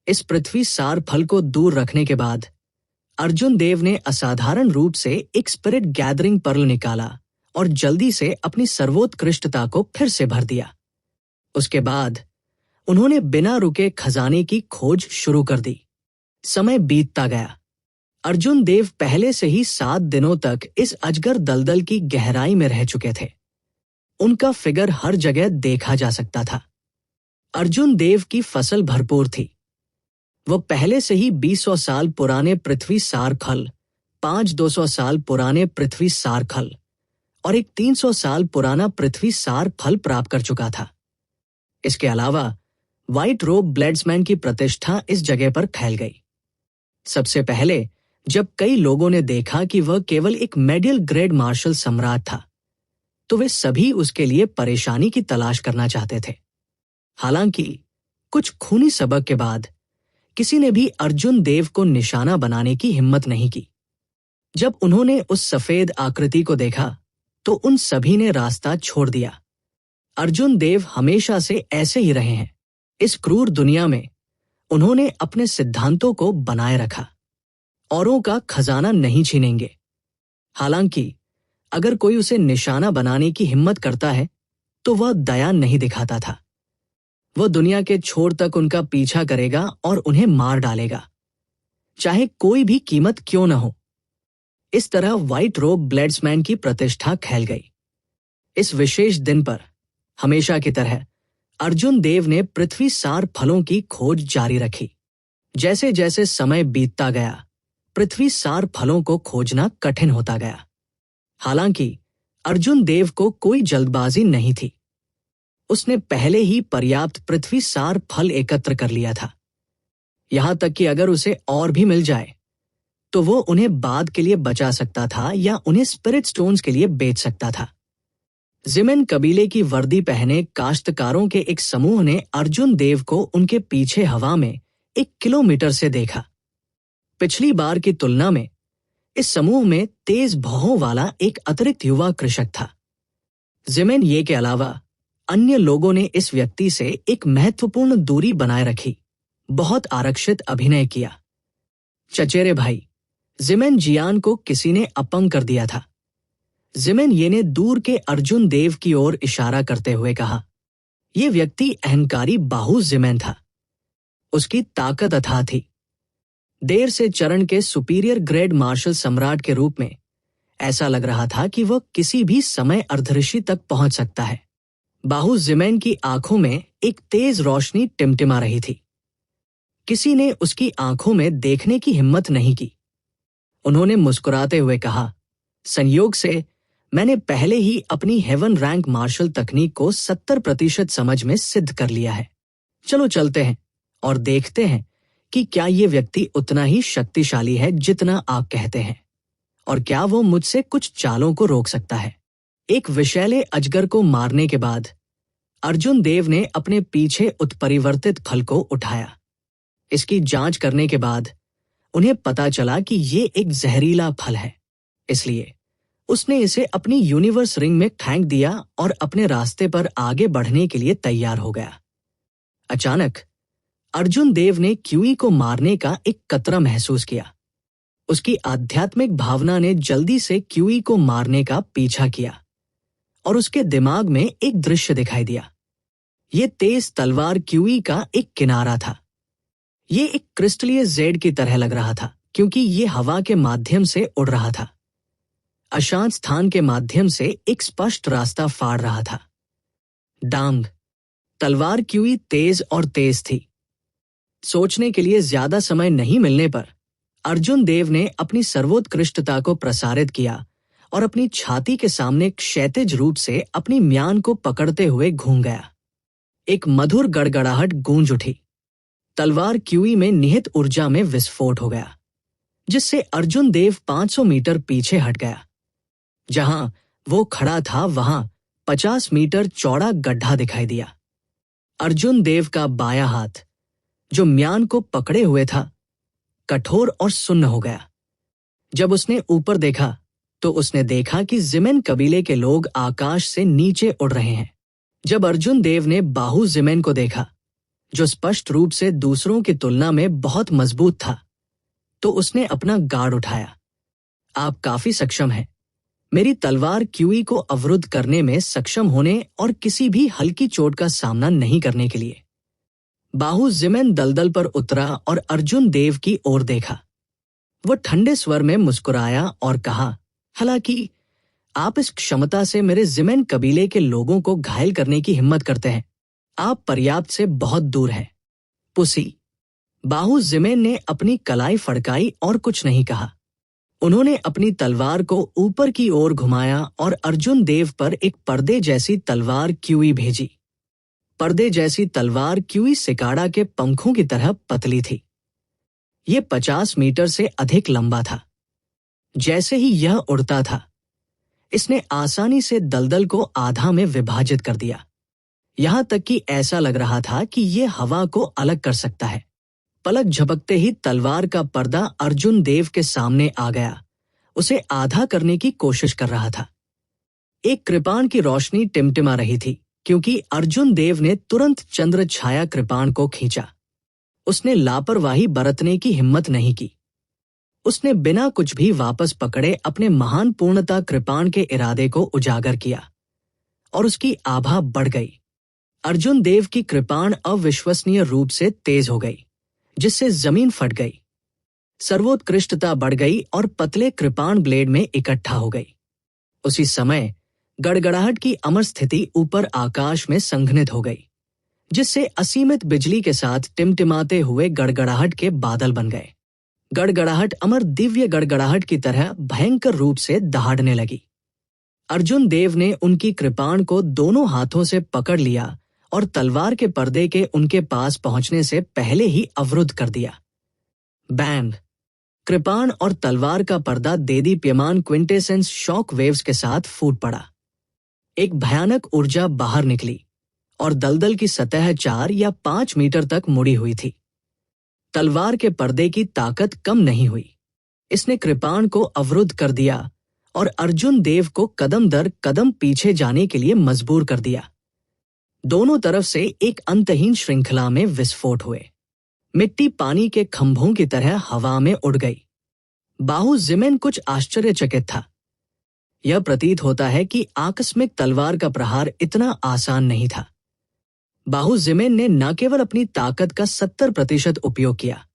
इस पृथ्वी सार फल को दूर रखने के बाद अर्जुन देव ने असाधारण रूप से एक स्पिरिट गैदरिंग पर्ल निकाला और जल्दी से अपनी सर्वोत्कृष्टता को फिर से भर दिया। उसके बाद उन्होंने बिना रुके खजाने की खोज शुरू कर दी। समय बीतता गया। अर्जुन देव पहले से ही 7 दिनों तक इस अजगर दलदल की गहराई में रह चुके थे। उनका फिगर हर जगह देखा जा सकता था। अर्जुन देव की फसल भरपूर थी। वो पहले से ही 200 साल पुराने पृथ्वी सार खल, 500-200 साल पुराने पृथ्वी सार खल और एक 300 साल पुराना पृथ्वी सार फल प्राप्त कर चुका था। इसके अलावा व्हाइट रोब ब्लेड्समैन की प्रतिष्ठा इस जगह पर फैल गई। सबसे पहले जब कई लोगों ने देखा कि वह केवल एक मेडियल ग्रेड मार्शल सम्राट था, तो वे सभी उसके लिए परेशानी की तलाश करना चाहते थे। हालांकि कुछ खूनी सबक के बाद किसी ने भी अर्जुन देव को निशाना बनाने की हिम्मत नहीं की। जब उन्होंने उस सफेद आकृति को देखा तो उन सभी ने रास्ता छोड़ दिया। अर्जुन देव हमेशा से ऐसे ही रहे हैं। इस क्रूर दुनिया में उन्होंने अपने सिद्धांतों को बनाए रखा। औरों का खजाना नहीं छीनेंगे। हालांकि अगर कोई उसे निशाना बनाने की हिम्मत करता है तो वह दया नहीं दिखाता था। वह दुनिया के छोर तक उनका पीछा करेगा और उन्हें मार डालेगा, चाहे कोई भी कीमत क्यों न हो। इस तरह व्हाइट रोब ब्लेड्समैन की प्रतिष्ठा फैल गई। इस विशेष दिन पर हमेशा की तरह अर्जुन देव ने पृथ्वी सार फलों की खोज जारी रखी। जैसे जैसे समय बीतता गया, पृथ्वी सार फलों को खोजना कठिन होता गया। हालांकि अर्जुन देव को कोई जल्दबाजी नहीं थी। उसने पहले ही पर्याप्त पृथ्वी सार फल एकत्र कर लिया था। यहां तक कि अगर उसे और भी मिल जाए तो वो उन्हें बाद के लिए बचा सकता था या उन्हें स्पिरिट स्टोन्स के लिए बेच सकता था। जिमेन कबीले की वर्दी पहने काश्तकारों के एक समूह ने अर्जुन देव को उनके पीछे हवा में 1 किलोमीटर से देखा। पिछली बार की तुलना में इस समूह में तेज भौहों वाला एक अतिरिक्त युवा कृषक था। जिमेन ये के अलावा अन्य लोगों ने इस व्यक्ति से एक महत्वपूर्ण दूरी बनाए रखी, बहुत आरक्षित अभिनय किया। चचेरे भाई, जिमेन जियान को किसी ने अपंग कर दिया था। जिमेन ये ने दूर के अर्जुन देव की ओर इशारा करते हुए कहा। यह व्यक्ति अहंकारी बाहु जिमेन था। उसकी ताकत अथाह थी। देर से चरण के सुपीरियर ग्रेड मार्शल सम्राट के रूप में ऐसा लग रहा था कि वह किसी भी समय अर्धऋषि तक पहुंच सकता है। बाहु जिमेन की आंखों में एक तेज रोशनी टिमटिमा रही थी। किसी ने उसकी आंखों में देखने की हिम्मत नहीं की। उन्होंने मुस्कुराते हुए कहा, संयोग से मैंने पहले ही अपनी हेवन रैंक मार्शल तकनीक को 70% समझ में सिद्ध कर लिया है। चलो चलते हैं और देखते हैं कि क्या ये व्यक्ति उतना ही शक्तिशाली है जितना आप कहते हैं, और क्या वो मुझसे कुछ चालों को रोक सकता है। एक विषैले अजगर को मारने के बाद अर्जुन देव ने अपने पीछे उत्परिवर्तित फल को उठाया। इसकी जांच करने के बाद उन्हें पता चला कि ये एक जहरीला फल है। इसलिए उसने इसे अपनी यूनिवर्स रिंग में फेंक दिया और अपने रास्ते पर आगे बढ़ने के लिए तैयार हो गया। अचानक अर्जुन देव ने क्यूई को मारने का एक कतरा महसूस किया। उसकी आध्यात्मिक भावना ने जल्दी से क्यूई को मारने का पीछा किया और उसके दिमाग में एक दृश्य दिखाई दिया। ये तेज तलवार क्यूई का एक किनारा था। ये एक क्रिस्टलीय जेड की तरह लग रहा था क्योंकि ये हवा के माध्यम से उड़ रहा था। अशांत स्थान के माध्यम से एक स्पष्ट रास्ता फाड़ रहा था। डांग, तलवार क्यूई तेज और तेज थी। सोचने के लिए ज्यादा समय नहीं मिलने पर अर्जुन देव ने अपनी सर्वोत्कृष्टता को प्रसारित किया और अपनी छाती के सामने क्षैतिज रूप से अपनी म्यान को पकड़ते हुए घूम गया। एक मधुर गड़गड़ाहट गूंज उठी। तलवार क्यूई में निहित ऊर्जा में विस्फोट हो गया, जिससे अर्जुन देव 500 मीटर पीछे हट गया। जहां वो खड़ा था वहां 50 मीटर चौड़ा गड्ढा दिखाई दिया। अर्जुन देव का बायां हाथ, जो म्यान को पकड़े हुए था, कठोर और सुन्न हो गया। जब उसने ऊपर देखा तो उसने देखा कि जिमेन कबीले के लोग आकाश से नीचे उड़ रहे हैं। जब अर्जुन देव ने बाहु जिमेन को देखा जो स्पष्ट रूप से दूसरों की तुलना में बहुत मजबूत था, तो उसने अपना गार्ड उठाया। आप काफी सक्षम हैं। मेरी तलवार क्यूई को अवरुद्ध करने में सक्षम होने और किसी भी हल्की चोट का सामना नहीं करने के लिए। बाहु जिमेन दलदल पर उतरा और अर्जुन देव की ओर देखा। वो ठंडे स्वर में मुस्कुराया और कहा, हालांकि आप इस क्षमता से मेरे जिमेन कबीले के लोगों को घायल करने की हिम्मत करते हैं, आप पर्याप्त से बहुत दूर हैं। पुसी। बाहु जिमेन ने अपनी कलाई फड़काई और कुछ नहीं कहा। उन्होंने अपनी तलवार को ऊपर की ओर घुमाया और अर्जुन देव पर एक पर्दे जैसी तलवार क्यूई भेजी। पर्दे जैसी तलवार क्यूई सिकाड़ा के पंखों की तरह पतली थी। यह 50 मीटर से अधिक लंबा था। जैसे ही यह उड़ता था, इसने आसानी से दलदल को आधा में विभाजित कर दिया, यहां तक कि ऐसा लग रहा था कि यह हवा को अलग कर सकता है। पलक झपकते ही तलवार का पर्दा अर्जुन देव के सामने आ गया, उसे आधा करने की कोशिश कर रहा था। एक कृपाण की रोशनी टिमटिमा रही थी, क्योंकि अर्जुन देव ने तुरंत चंद्र छाया कृपाण को खींचा। उसने लापरवाही बरतने की हिम्मत नहीं की। उसने बिना कुछ भी वापस पकड़े अपने महान पूर्णता कृपाण के इरादे को उजागर किया, और उसकी आभा बढ़ गई। अर्जुन देव की कृपाण अविश्वसनीय रूप से तेज हो गई, जिससे जमीन फट गई। सर्वोत्कृष्टता बढ़ गई और पतले कृपाण ब्लेड में इकट्ठा हो गई। उसी समय गड़गड़ाहट की अमर स्थिति ऊपर आकाश में संघनित हो गई, जिससे असीमित बिजली के साथ टिमटिमाते हुए गड़गड़ाहट के बादल बन गए। गड़गड़ाहट अमर दिव्य गड़गड़ाहट की तरह भयंकर रूप से दहाड़ने लगी। अर्जुन देव ने उनकी कृपाण को दोनों हाथों से पकड़ लिया और तलवार के पर्दे के उनके पास पहुंचने से पहले ही अवरुद्ध कर दिया। बैंग! कृपाण और तलवार का पर्दा देदीप्यमान क्विंटेसेंस शॉक वेव्स के साथ फूट पड़ा। एक भयानक ऊर्जा बाहर निकली और दलदल की सतह 4 या 5 मीटर तक मुड़ी हुई थी। तलवार के पर्दे की ताकत कम नहीं हुई। इसने कृपाण को अवरुद्ध कर दिया और अर्जुन देव को कदम दर कदम पीछे जाने के लिए मजबूर कर दिया। दोनों तरफ से एक अंतहीन श्रृंखला में विस्फोट हुए। मिट्टी पानी के खंभों की तरह हवा में उड़ गई। बाहु जिमेन कुछ आश्चर्यचकित था। यह प्रतीत होता है कि आकस्मिक तलवार का प्रहार इतना आसान नहीं था। बाहु जिमेन ने न केवल अपनी ताकत का 70% उपयोग किया,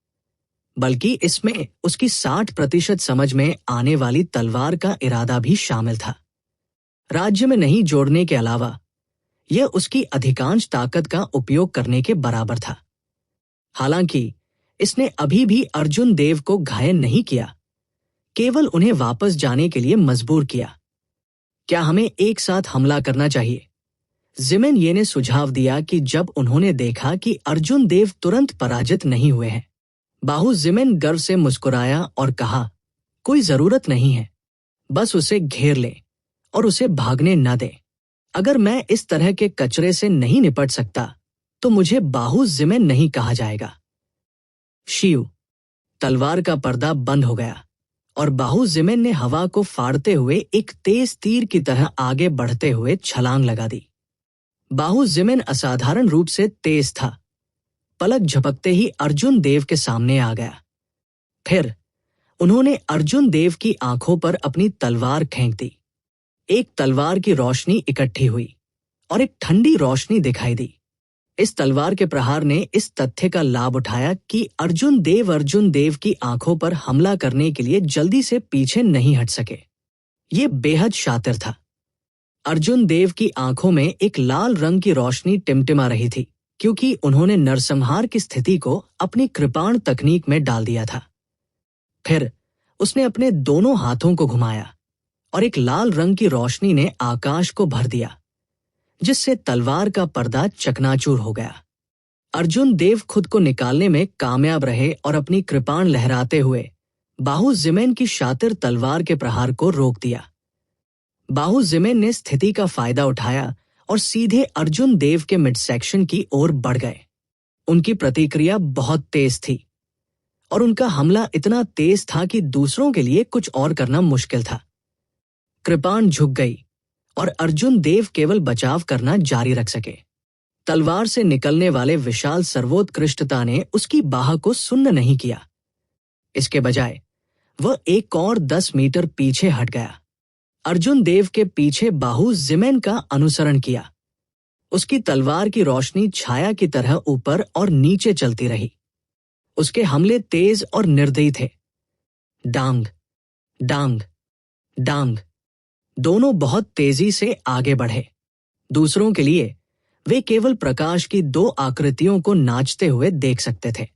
बल्कि इसमें उसकी 60% समझ में आने वाली तलवार का इरादा भी शामिल था। राज्य में नहीं जोड़ने के अलावा यह उसकी अधिकांश ताकत का उपयोग करने के बराबर था। हालांकि इसने अभी भी अर्जुन देव को घायल नहीं किया, केवल उन्हें वापस जाने के लिए मजबूर किया। क्या हमें एक साथ हमला करना चाहिए? जिमेन ये ने सुझाव दिया कि जब उन्होंने देखा कि अर्जुन देव तुरंत पराजित नहीं हुए हैं। बाहु जिमेन गर्व से मुस्कुराया और कहा, कोई जरूरत नहीं है, बस उसे घेर ले और उसे भागने न दे। अगर मैं इस तरह के कचरे से नहीं निपट सकता, तो मुझे बाहु जिमेन नहीं कहा जाएगा। शिव! तलवार का पर्दा बंद हो गया और बाहु जिमेन ने हवा को फाड़ते हुए एक तेज तीर की तरह आगे बढ़ते हुए छलांग लगा दी। बाहु जिमेन असाधारण रूप से तेज था। पलक झपकते ही अर्जुन देव के सामने आ गया। फिर उन्होंने अर्जुन देव की आंखों पर अपनी तलवार फेंक दी। एक तलवार की रोशनी इकट्ठी हुई और एक ठंडी रोशनी दिखाई दी। इस तलवार के प्रहार ने इस तथ्य का लाभ उठाया कि अर्जुन देव की आंखों पर हमला करने के लिए जल्दी से पीछे नहीं हट सके। ये बेहद शातिर था। अर्जुन देव की आंखों में एक लाल रंग की रोशनी टिमटिमा रही थी, क्योंकि उन्होंने नरसंहार की स्थिति को अपनी कृपाण तकनीक में डाल दिया था। फिर उसने अपने दोनों हाथों को घुमाया और एक लाल रंग की रोशनी ने आकाश को भर दिया, जिससे तलवार का पर्दा चकनाचूर हो गया। अर्जुन देव खुद को निकालने में कामयाब रहे और अपनी कृपाण लहराते हुए बाहु जिमेन की शातिर तलवार के प्रहार को रोक दिया। बाहु जिमेन ने स्थिति का फायदा उठाया और सीधे अर्जुन देव के मिड सेक्शन की ओर बढ़ गए। उनकी प्रतिक्रिया बहुत तेज थी और उनका हमला इतना तेज था कि दूसरों के लिए कुछ और करना मुश्किल था। कृपाण झुक गई और अर्जुन देव केवल बचाव करना जारी रख सके। तलवार से निकलने वाले विशाल सर्वोत्कृष्टता ने उसकी बाह को सुन्न नहीं किया। इसके बजाय वह एक और 10 मीटर पीछे हट गया। अर्जुन देव के पीछे बाहु जिमेन का अनुसरण किया। उसकी तलवार की रोशनी छाया की तरह ऊपर और नीचे चलती रही। उसके हमले तेज और निर्दयी थे। डांग, डांग, डांग, दोनों बहुत तेजी से आगे बढ़े। दूसरों के लिए वे केवल प्रकाश की 2 आकृतियों को नाचते हुए देख सकते थे।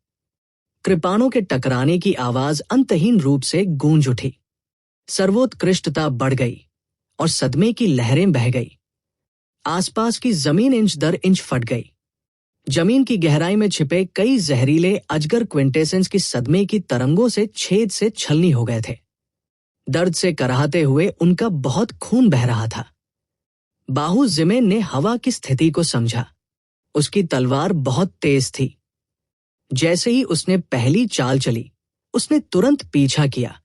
कृपाणों के टकराने की आवाज अंतहीन रूप से गूंज उठी। सर्वोत्कृष्टता बढ़ गई और सदमे की लहरें बह गई। आसपास की जमीन इंच दर इंच फट गई। जमीन की गहराई में छिपे कई जहरीले अजगर क्विंटेसेंस की सदमे की तरंगों से छेद से छलनी हो गए थे। दर्द से कराहते हुए उनका बहुत खून बह रहा था। बाहु जिमेन ने हवा की स्थिति को समझा। उसकी तलवार बहुत तेज थी। जैसे ही उसने पहली चाल चली, उसने तुरंत पीछा किया।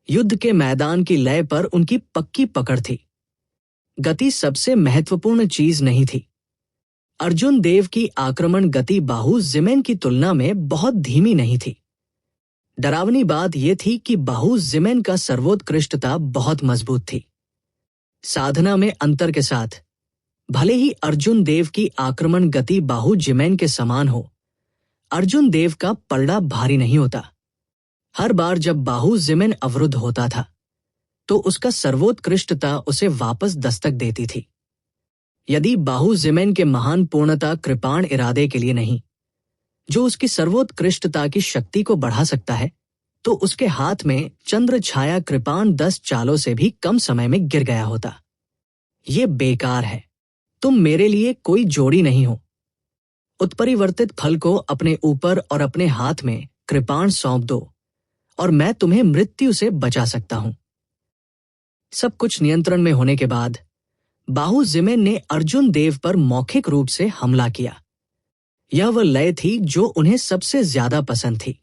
युद्ध के मैदान की लय पर उनकी पक्की पकड़ थी। गति सबसे महत्वपूर्ण चीज नहीं थी। अर्जुन देव की आक्रमण गति बाहु जिमेन की तुलना में बहुत धीमी नहीं थी। डरावनी बात यह थी कि बाहु जिमेन का सर्वोत्कृष्टता बहुत मजबूत थी। साधना में अंतर के साथ भले ही अर्जुन देव की आक्रमण गति बाहु जिमेन के समान हो, अर्जुन देव का पलड़ा भारी नहीं होता। हर बार जब बाहु जिमेन अवरुद्ध होता था तो उसका सर्वोत्कृष्टता उसे वापस दस्तक देती थी। यदि बाहु जिमेन के महान पूर्णता कृपाण इरादे के लिए नहीं, जो उसकी सर्वोत्कृष्टता की शक्ति को बढ़ा सकता है, तो उसके हाथ में चंद्र छाया कृपाण 10 चालों से भी कम समय में गिर गया होता। ये बेकार है। तुम मेरे लिए कोई जोड़ी नहीं हो। उत्परिवर्तित फल को अपने ऊपर और अपने हाथ में कृपाण सौंप दो और मैं तुम्हें मृत्यु से बचा सकता हूं। सब कुछ नियंत्रण में होने के बाद बाहु जिमेन ने अर्जुन देव पर मौखिक रूप से हमला किया। यह वह लय थी जो उन्हें सबसे ज्यादा पसंद थी।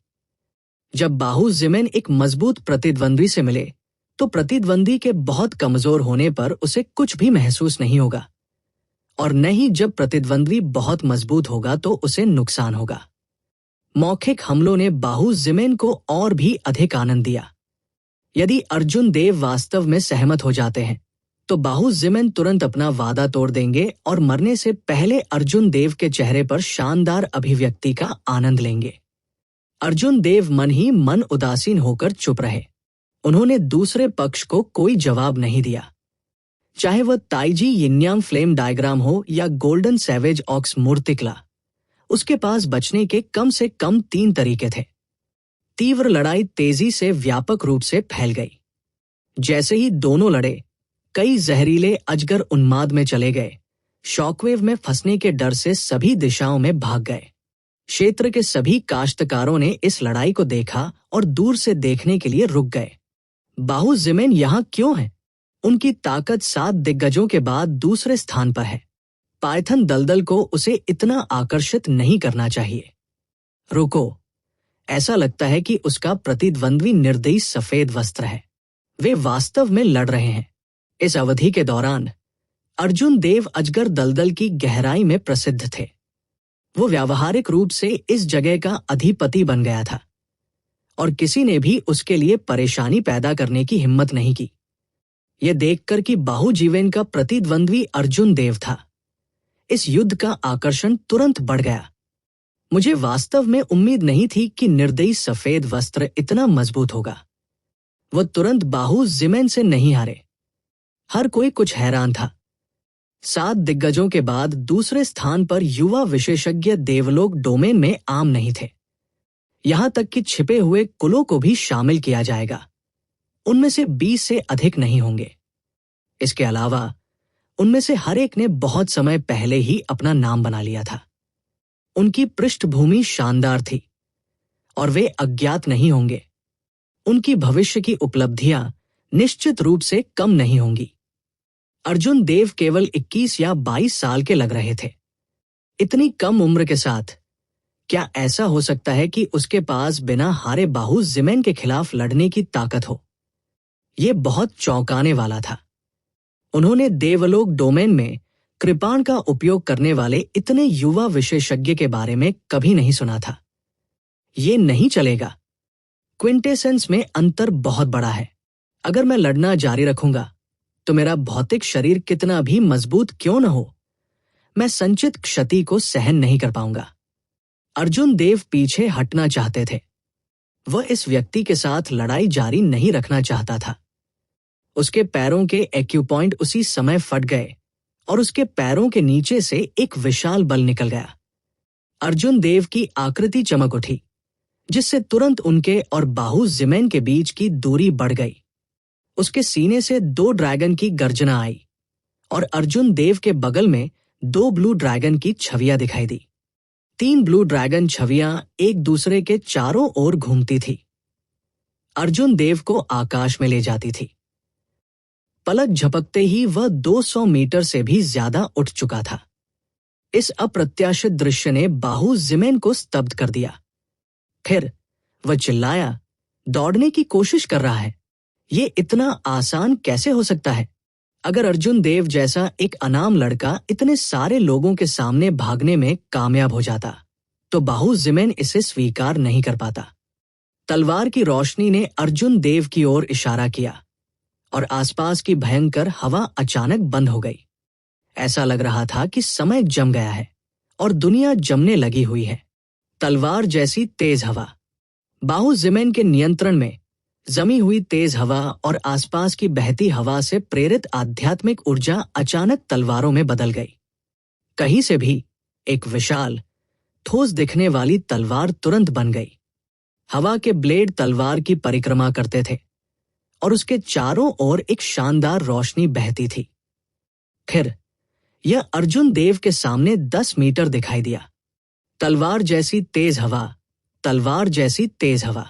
जब बाहु जिमेन एक मजबूत प्रतिद्वंद्वी से मिले तो प्रतिद्वंदी के बहुत कमजोर होने पर उसे कुछ भी महसूस नहीं होगा, और न ही जब प्रतिद्वंद्वी बहुत मजबूत होगा तो उसे नुकसान होगा। मौखिक हमलों ने बाहु जिमेन को और भी अधिक आनंद दिया। यदि अर्जुन देव वास्तव में सहमत हो जाते हैं तो बाहु जिमेन तुरंत अपना वादा तोड़ देंगे और मरने से पहले अर्जुन देव के चेहरे पर शानदार अभिव्यक्ति का आनंद लेंगे। अर्जुन देव मन ही मन उदासीन होकर चुप रहे। उन्होंने दूसरे पक्ष को कोई जवाब नहीं दिया। चाहे वह ताइजी यिन्यांग फ्लेम डायग्राम हो या गोल्डन सैवेज ऑक्स मूर्तिकला, उसके पास बचने के कम से कम 3 तरीके थे। तीव्र लड़ाई तेजी से व्यापक रूप से फैल गई। जैसे ही दोनों लड़े, कई जहरीले अजगर उन्माद में चले गए। शॉकवेव में फंसने के डर से सभी दिशाओं में भाग गए। क्षेत्र के सभी काश्तकारों ने इस लड़ाई को देखा और दूर से देखने के लिए रुक गए। बाहु जिमेन यहां क्यों है? उनकी ताकत 7 दिग्गजों के बाद दूसरे स्थान पर है। पाइथन दलदल को उसे इतना आकर्षित नहीं करना चाहिए। रुको, ऐसा लगता है कि उसका प्रतिद्वंद्वी निर्दयी सफेद वस्त्र है। वे वास्तव में लड़ रहे हैं। इस अवधि के दौरान अर्जुन देव अजगर दलदल की गहराई में प्रसिद्ध थे। वो व्यावहारिक रूप से इस जगह का अधिपति बन गया था और किसी ने भी उसके लिए परेशानी पैदा करने की हिम्मत नहीं की। यह देखकर कि बाहु जिमेन का प्रतिद्वंद्वी अर्जुन देव था, इस युद्ध का आकर्षण तुरंत बढ़ गया। मुझे वास्तव में उम्मीद नहीं थी कि निर्दयी सफेद वस्त्र इतना मजबूत होगा। वो तुरंत बाहु जिमेन से नहीं हारे। हर कोई कुछ हैरान था। 7 दिग्गजों के बाद दूसरे स्थान पर युवा विशेषज्ञ देवलोक डोमेन में आम नहीं थे। यहां तक कि छिपे हुए कुलों को भी शामिल किया जाएगा। उनमें से 20 से अधिक नहीं होंगे। इसके अलावा उनमें से हर एक ने बहुत समय पहले ही अपना नाम बना लिया था। उनकी पृष्ठभूमि शानदार थी और वे अज्ञात नहीं होंगे। उनकी भविष्य की उपलब्धियां निश्चित रूप से कम नहीं होंगी। अर्जुन देव केवल 21 या 22 साल के लग रहे थे। इतनी कम उम्र के साथ क्या ऐसा हो सकता है कि उसके पास बिना हारे बाहु जिमेन के खिलाफ लड़ने की ताकत हो? यह बहुत चौंकाने वाला था। उन्होंने देवलोक डोमेन में कृपाण का उपयोग करने वाले इतने युवा विशेषज्ञ के बारे में कभी नहीं सुना था। ये नहीं चलेगा। क्विंटेसेंस में अंतर बहुत बड़ा है। अगर मैं लड़ना जारी रखूंगा तो मेरा भौतिक शरीर कितना भी मजबूत क्यों न हो, मैं संचित क्षति को सहन नहीं कर पाऊंगा। अर्जुन देव पीछे हटना चाहते थे। वह इस व्यक्ति के साथ लड़ाई जारी नहीं रखना चाहता था। उसके पैरों के एक्यूपॉइंट उसी समय फट गए और उसके पैरों के नीचे से एक विशाल बल निकल गया। अर्जुन देव की आकृति चमक उठी, जिससे तुरंत उनके और बाहु जिमेन के बीच की दूरी बढ़ गई। उसके सीने से 2 ड्रैगन की गर्जना आई और अर्जुन देव के बगल में 2 ब्लू ड्रैगन की छवियां दिखाई दी। 3 ब्लू ड्रैगन छवियां एक दूसरे के चारों ओर घूमती थी। अर्जुन देव को आकाश में ले जाती थी। पलक झपकते ही वह 200 मीटर से भी ज्यादा उठ चुका था। इस अप्रत्याशित दृश्य ने बाहु जिमेन को स्तब्ध कर दिया। फिर वह चिल्लाया, दौड़ने की कोशिश कर रहा है। ये इतना आसान कैसे हो सकता है? अगर अर्जुन देव जैसा एक अनाम लड़का इतने सारे लोगों के सामने भागने में कामयाब हो जाता तो बाहु जिमेन इसे स्वीकार नहीं कर पाता। तलवार की रोशनी ने अर्जुन देव की ओर इशारा किया और आसपास की भयंकर हवा अचानक बंद हो गई। ऐसा लग रहा था कि समय जम गया है और दुनिया जमने लगी हुई है। तलवार जैसी तेज हवा। बाहु जिमेन के नियंत्रण में जमी हुई तेज हवा और आसपास की बहती हवा से प्रेरित आध्यात्मिक ऊर्जा अचानक तलवारों में बदल गई। कहीं से भी एक विशाल, ठोस दिखने वाली तलवार तुरंत बन गई। हवा के ब्लेड तलवार की परिक्रमा करते थे और उसके चारों ओर एक शानदार रोशनी बहती थी। फिर यह अर्जुन देव के सामने 10 मीटर दिखाई दिया। तलवार जैसी तेज हवा, तलवार जैसी तेज हवा।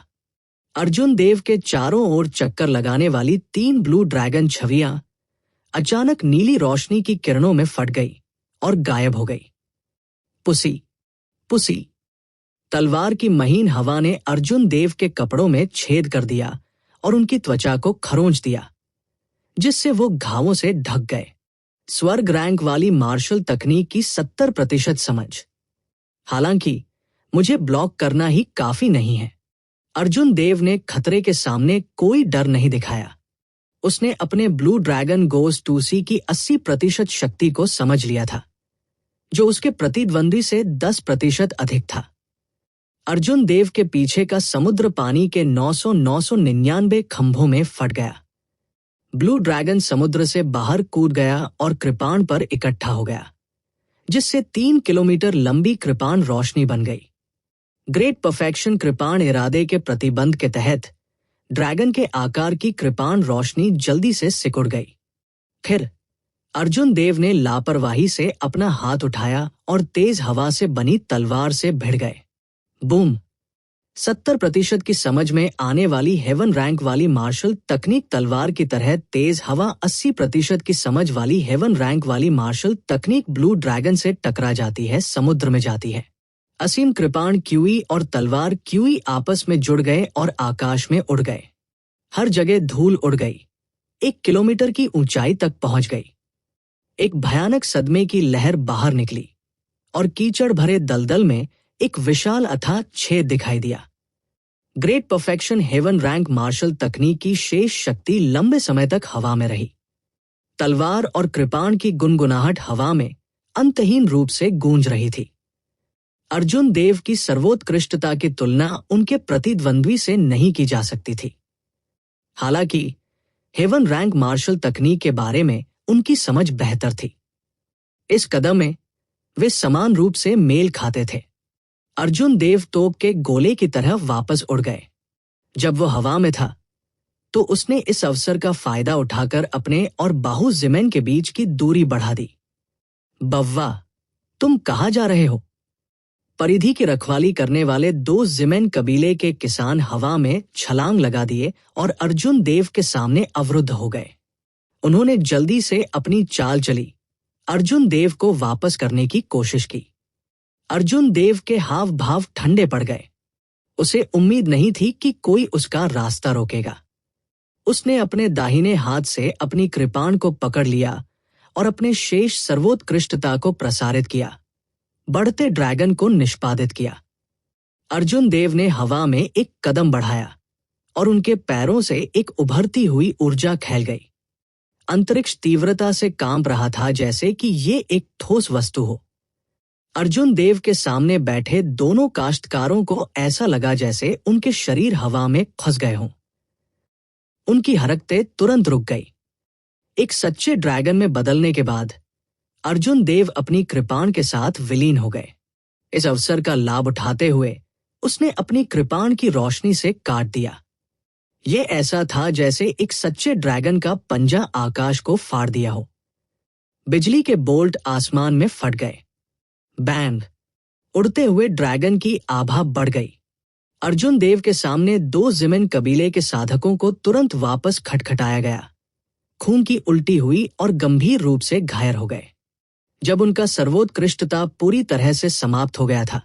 अर्जुन देव के चारों ओर चक्कर लगाने वाली 3 ब्लू ड्रैगन छवियां अचानक नीली रोशनी की किरणों में फट गई और गायब हो गई। Pussy, pussy. तलवार की महीन हवा ने अर्जुन देव के कपड़ों में छेद कर दिया और उनकी त्वचा को खरोंच दिया, जिससे वो घावों से ढक गए। स्वर्ग रैंक वाली मार्शल तकनीक की 70% समझ। हालांकि मुझे ब्लॉक करना ही काफी नहीं है। अर्जुन देव ने खतरे के सामने कोई डर नहीं दिखाया। उसने अपने ब्लू ड्रैगन गोस 2C की 80% शक्ति को समझ लिया था, जो उसके प्रतिद्वंदी से 10% अधिक था। अर्जुन देव के पीछे का समुद्र पानी के 999 खंभों में फट गया। ब्लू ड्रैगन समुद्र से बाहर कूद गया और कृपाण पर इकट्ठा हो गया, जिससे 3 किलोमीटर लंबी कृपाण रोशनी बन गई। ग्रेट परफेक्शन कृपाण इरादे के प्रतिबंध के तहत ड्रैगन के आकार की कृपाण रोशनी जल्दी से सिकुड़ गई। फिर अर्जुन देव ने लापरवाही से अपना हाथ उठाया और तेज हवा से बनी तलवार से भिड़ गए। बूम। 70% की समझ में आने वाली हेवन रैंक वाली मार्शल तकनीक तलवार की तरह तेज हवा 80% की समझ वाली हेवन रैंक वाली मार्शल तकनीक ब्लू ड्रैगन से टकरा जाती है, समुद्र में जाती है। असीम कृपाण क्यूई और तलवार क्यूई आपस में जुड़ गए और आकाश में उड़ गए। हर जगह धूल उड़ गई, 1 किलोमीटर की ऊंचाई तक पहुंच गई। एक भयानक सदमे की लहर बाहर निकली और कीचड़ भरे दलदल में एक विशाल अथाह छेद दिखाई दिया। Great perfection heaven rank martial तकनीक की शेष शक्ति लंबे समय तक हवा में रही। तलवार और कृपाण की गुनगुनाहट हवा में अंतहीन रूप से गूंज रही थी। अर्जुन देव की सर्वोत्कृष्टता की तुलना उनके प्रतिद्वंद्वी से नहीं की जा सकती थी। हालांकि हेवन रैंक मार्शल तकनीक के बारे में उनकी समझ बेहतर थी। इस कदम में वे समान रूप से मेल खाते थे। अर्जुन देव तोप के गोले की तरह वापस उड़ गए। जब वो हवा में था तो उसने इस अवसर का फायदा उठाकर अपने और बाहु जिमेन के बीच की दूरी बढ़ा दी। बव्वा, तुम कहाँ जा रहे हो? परिधि की रखवाली करने वाले 2 जिमेन कबीले के किसान हवा में छलांग लगा दिए और अर्जुन देव के सामने अवरुद्ध हो गए। उन्होंने जल्दी से अपनी चाल चली, अर्जुन देव को वापस करने की कोशिश की। अर्जुन देव के हाव भाव ठंडे पड़ गए। उसे उम्मीद नहीं थी कि कोई उसका रास्ता रोकेगा। उसने अपने दाहिने हाथ से अपनी कृपाण को पकड़ लिया और अपने शेष सर्वोत्कृष्टता को प्रसारित किया, बढ़ते ड्रैगन को निष्पादित किया। अर्जुन देव ने हवा में एक कदम बढ़ाया और उनके पैरों से एक उभरती हुई ऊर्जा फैल गई। अंतरिक्ष तीव्रता से कांप रहा था, जैसे कि ये एक ठोस वस्तु हो। अर्जुन देव के सामने बैठे दोनों काश्तकारों को ऐसा लगा जैसे उनके शरीर हवा में फंस गए हों। उनकी हरकतें तुरंत रुक गई। एक सच्चे ड्रैगन में बदलने के बाद अर्जुन देव अपनी कृपाण के साथ विलीन हो गए। इस अवसर का लाभ उठाते हुए उसने अपनी कृपाण की रोशनी से काट दिया। यह ऐसा था जैसे एक सच्चे ड्रैगन का पंजा आकाश को फाड़ दिया हो। बिजली के बोल्ट आसमान में फट गए। बैंग! उड़ते हुए ड्रैगन की आभा बढ़ गई। अर्जुन देव के सामने 2 जिमिन कबीले के साधकों को तुरंत वापस खटखटाया गया। खून की उल्टी हुई और गंभीर रूप से घायल हो गए। जब उनका सर्वोत्कृष्टता पूरी तरह से समाप्त हो गया था,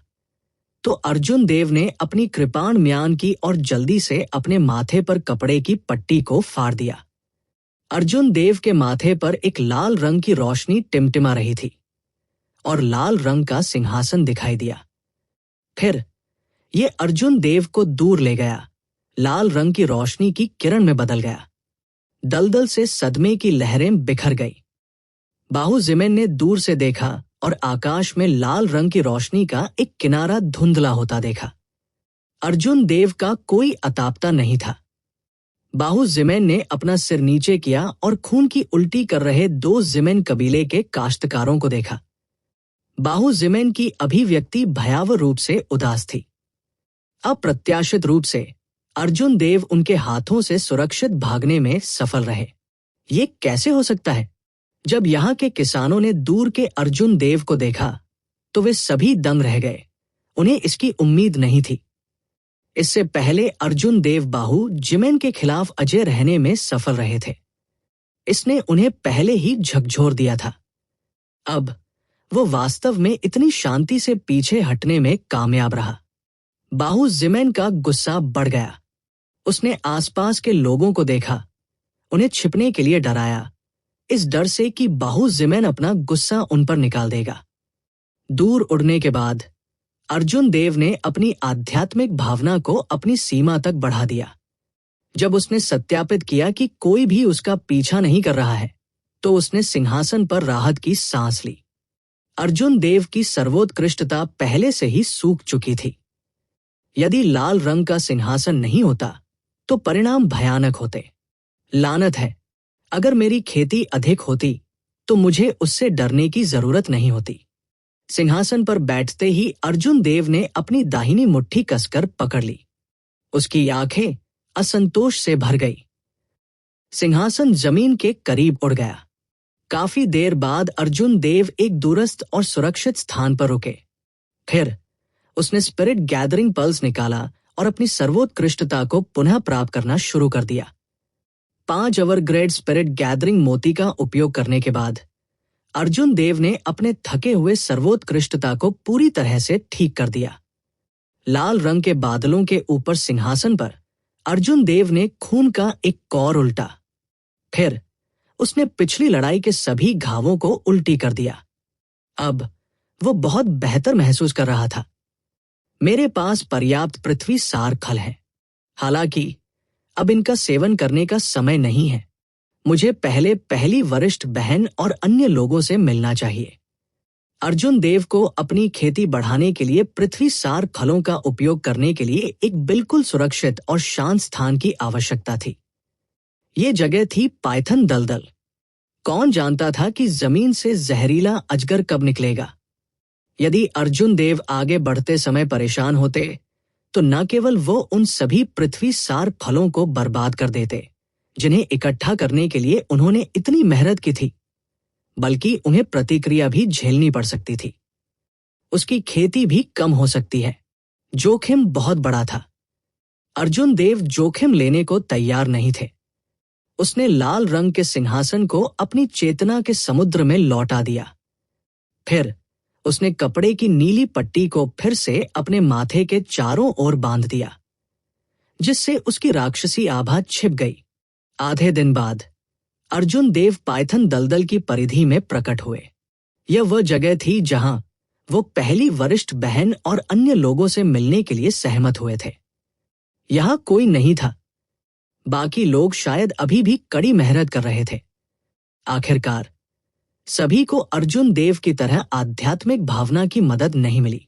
तो अर्जुन देव ने अपनी कृपाण म्यान की और जल्दी से अपने माथे पर कपड़े की पट्टी को फाड़ दिया। अर्जुन देव के माथे पर एक लाल रंग की रोशनी टिमटिमा रही थी और लाल रंग का सिंहासन दिखाई दिया। फिर ये अर्जुन देव को दूर ले गया, लाल रंग की रोशनी की किरण में बदल गया। दलदल से सदमे की लहरें बिखर गई। बाहु जिमेन ने दूर से देखा और आकाश में लाल रंग की रोशनी का एक किनारा धुंधला होता देखा। अर्जुन देव का कोई अतापता नहीं था। बाहु जिमेन ने अपना सिर नीचे किया और खून की उल्टी कर रहे 2 जिमेन कबीले के काश्तकारों को देखा। बाहु जिमेन की अभिव्यक्ति भयावह रूप से उदास थी। अप्रत्याशित रूप से अर्जुन देव उनके हाथों से सुरक्षित भागने में सफल रहे। ये कैसे हो सकता है? जब यहाँ के किसानों ने दूर के अर्जुन देव को देखा तो वे सभी दंग रह गए। उन्हें इसकी उम्मीद नहीं थी। इससे पहले अर्जुन देव बाहु जिमेन के खिलाफ अजय रहने में सफल रहे थे। इसने उन्हें पहले ही झकझोर दिया था। अब वो वास्तव में इतनी शांति से पीछे हटने में कामयाब रहा। बाहु जिमेन का गुस्सा बढ़ गया। उसने आसपास के लोगों को देखा, उन्हें छिपने के लिए डराया, इस डर से कि बाहु जिमेन अपना गुस्सा उन पर निकाल देगा। दूर उड़ने के बाद अर्जुन देव ने अपनी आध्यात्मिक भावना को अपनी सीमा तक बढ़ा दिया। जब उसने सत्यापित किया कि कोई भी उसका पीछा नहीं कर रहा है, तो उसने सिंहासन पर राहत की सांस ली। अर्जुन देव की सर्वोत्कृष्टता पहले से ही सूख चुकी थी। यदि लाल रंग का सिंहासन नहीं होता तो परिणाम भयानक होते। लानत है, अगर मेरी खेती अधिक होती तो मुझे उससे डरने की जरूरत नहीं होती। सिंहासन पर बैठते ही अर्जुन देव ने अपनी दाहिनी मुट्ठी कसकर पकड़ ली। उसकी आंखें असंतोष से भर गई। सिंहासन जमीन के करीब उड़ गया। काफी देर बाद अर्जुन देव एक दूरस्थ और सुरक्षित स्थान पर रुके। फिर उसने स्पिरिट गैदरिंग पल्स निकाला और अपनी सर्वोत्कृष्टता को पुनः प्राप्त करना शुरू कर दिया। 5 एवरग्रेड स्पिरिट गैदरिंग मोती का उपयोग करने के बाद अर्जुन देव ने अपने थके हुए सर्वोत्कृष्टता को पूरी तरह से ठीक कर दिया। लाल रंग के बादलों के ऊपर सिंहासन पर अर्जुन देव ने खून का एक कौर उल्टा। फिर उसने पिछली लड़ाई के सभी घावों को उल्टी कर दिया। अब वो बहुत बेहतर महसूस कर रहा था। मेरे पास पर्याप्त पृथ्वी सार खल है। हालांकि अब इनका सेवन करने का समय नहीं है। मुझे पहली वरिष्ठ बहन और अन्य लोगों से मिलना चाहिए। अर्जुन देव को अपनी खेती बढ़ाने के लिए पृथ्वी सार फलों का उपयोग करने के लिए एक बिल्कुल सुरक्षित और शांत स्थान की आवश्यकता थी। ये जगह थी पाइथन दलदल। कौन जानता था कि जमीन से जहरीला अजगर कब निकलेगा। यदि अर्जुन देव आगे बढ़ते समय परेशान होते तो न केवल वो उन सभी पृथ्वी सार फलों को बर्बाद कर देते जिन्हें इकट्ठा करने के लिए उन्होंने इतनी मेहनत की थी, बल्कि उन्हें प्रतिक्रिया भी झेलनी पड़ सकती थी। उसकी खेती भी कम हो सकती है। जोखिम बहुत बड़ा था। अर्जुन देव जोखिम लेने को तैयार नहीं थे। उसने लाल रंग के सिंहासन को अपनी चेतना के समुद्र में लौटा दिया। फिर उसने कपड़े की नीली पट्टी को फिर से अपने माथे के चारों ओर बांध दिया, जिससे उसकी राक्षसी आभा छिप गई। आधे दिन बाद अर्जुन देव पाइथन दलदल की परिधि में प्रकट हुए। यह वह जगह थी जहां वो पहली वरिष्ठ बहन और अन्य लोगों से मिलने के लिए सहमत हुए थे। यहां कोई नहीं था। बाकी लोग शायद अभी भी कड़ी मेहनत कर रहे थे। आखिरकार सभी को अर्जुन देव की तरह आध्यात्मिक भावना की मदद नहीं मिली।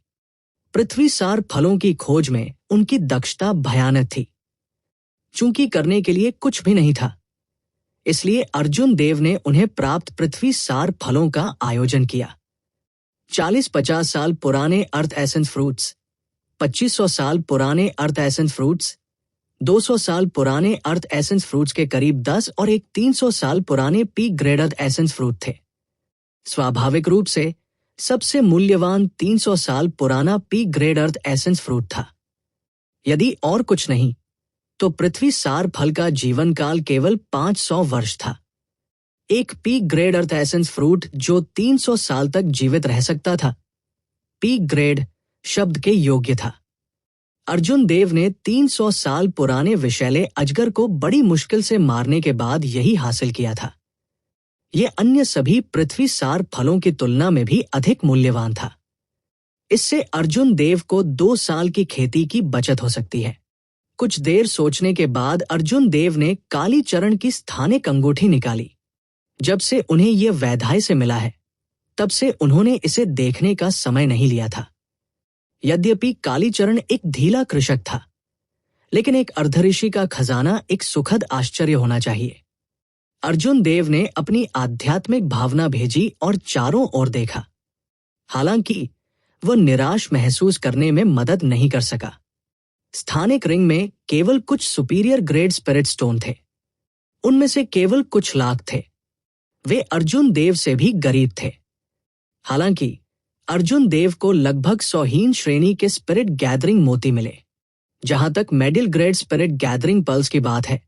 पृथ्वीसार फलों की खोज में उनकी दक्षता भयानक थी। चूंकि करने के लिए कुछ भी नहीं था, इसलिए अर्जुन देव ने उन्हें प्राप्त पृथ्वीसार फलों का आयोजन किया। 40-50 साल पुराने अर्थ एसेंस फ्रूट्स, 2500 साल पुराने अर्थ एसेंस फ्रूट्स, 200 साल पुराने अर्थ एसेंस फ्रूट्स के करीब 10 और एक 300 साल पुराने पीक ग्रेड अर्थ एसेंस फ्रूट थे। स्वाभाविक रूप से सबसे मूल्यवान 300 साल पुराना पीक ग्रेड अर्थ एसेंस फ्रूट था। यदि और कुछ नहीं तो पृथ्वी सार फल का जीवन काल केवल 500 वर्ष था। एक पीक ग्रेड अर्थ एसेंस फ्रूट जो 300 साल तक जीवित रह सकता था, पीक ग्रेड शब्द के योग्य था। अर्जुन देव ने 300 साल पुराने विषैले अजगर को बड़ी मुश्किल से मारने के बाद यही हासिल किया था। यह अन्य सभी पृथ्वी सार फलों की तुलना में भी अधिक मूल्यवान था। इससे अर्जुन देव को 2 साल की खेती की बचत हो सकती है। कुछ देर सोचने के बाद अर्जुन देव ने काली चरण की स्थानिक अंगूठी निकाली। जब से उन्हें यह वैधाय से मिला है, तब से उन्होंने इसे देखने का समय नहीं लिया था। यद्यपि कालीचरण एक ढीला कृषक था, लेकिन एक अर्धऋषि का खजाना एक सुखद आश्चर्य होना चाहिए। अर्जुन देव ने अपनी आध्यात्मिक भावना भेजी और चारों ओर देखा। हालांकि वह निराश महसूस करने में मदद नहीं कर सका। स्थानिक रिंग में केवल कुछ सुपीरियर ग्रेड स्पिरिट स्टोन थे। उनमें से केवल कुछ लाख थे। वे अर्जुन देव से भी गरीब थे। हालांकि अर्जुन देव को लगभग 100हीन श्रेणी के स्पिरिट गैदरिंग मोती मिले। जहां तक medal grade spirit gathering pulse की बात है,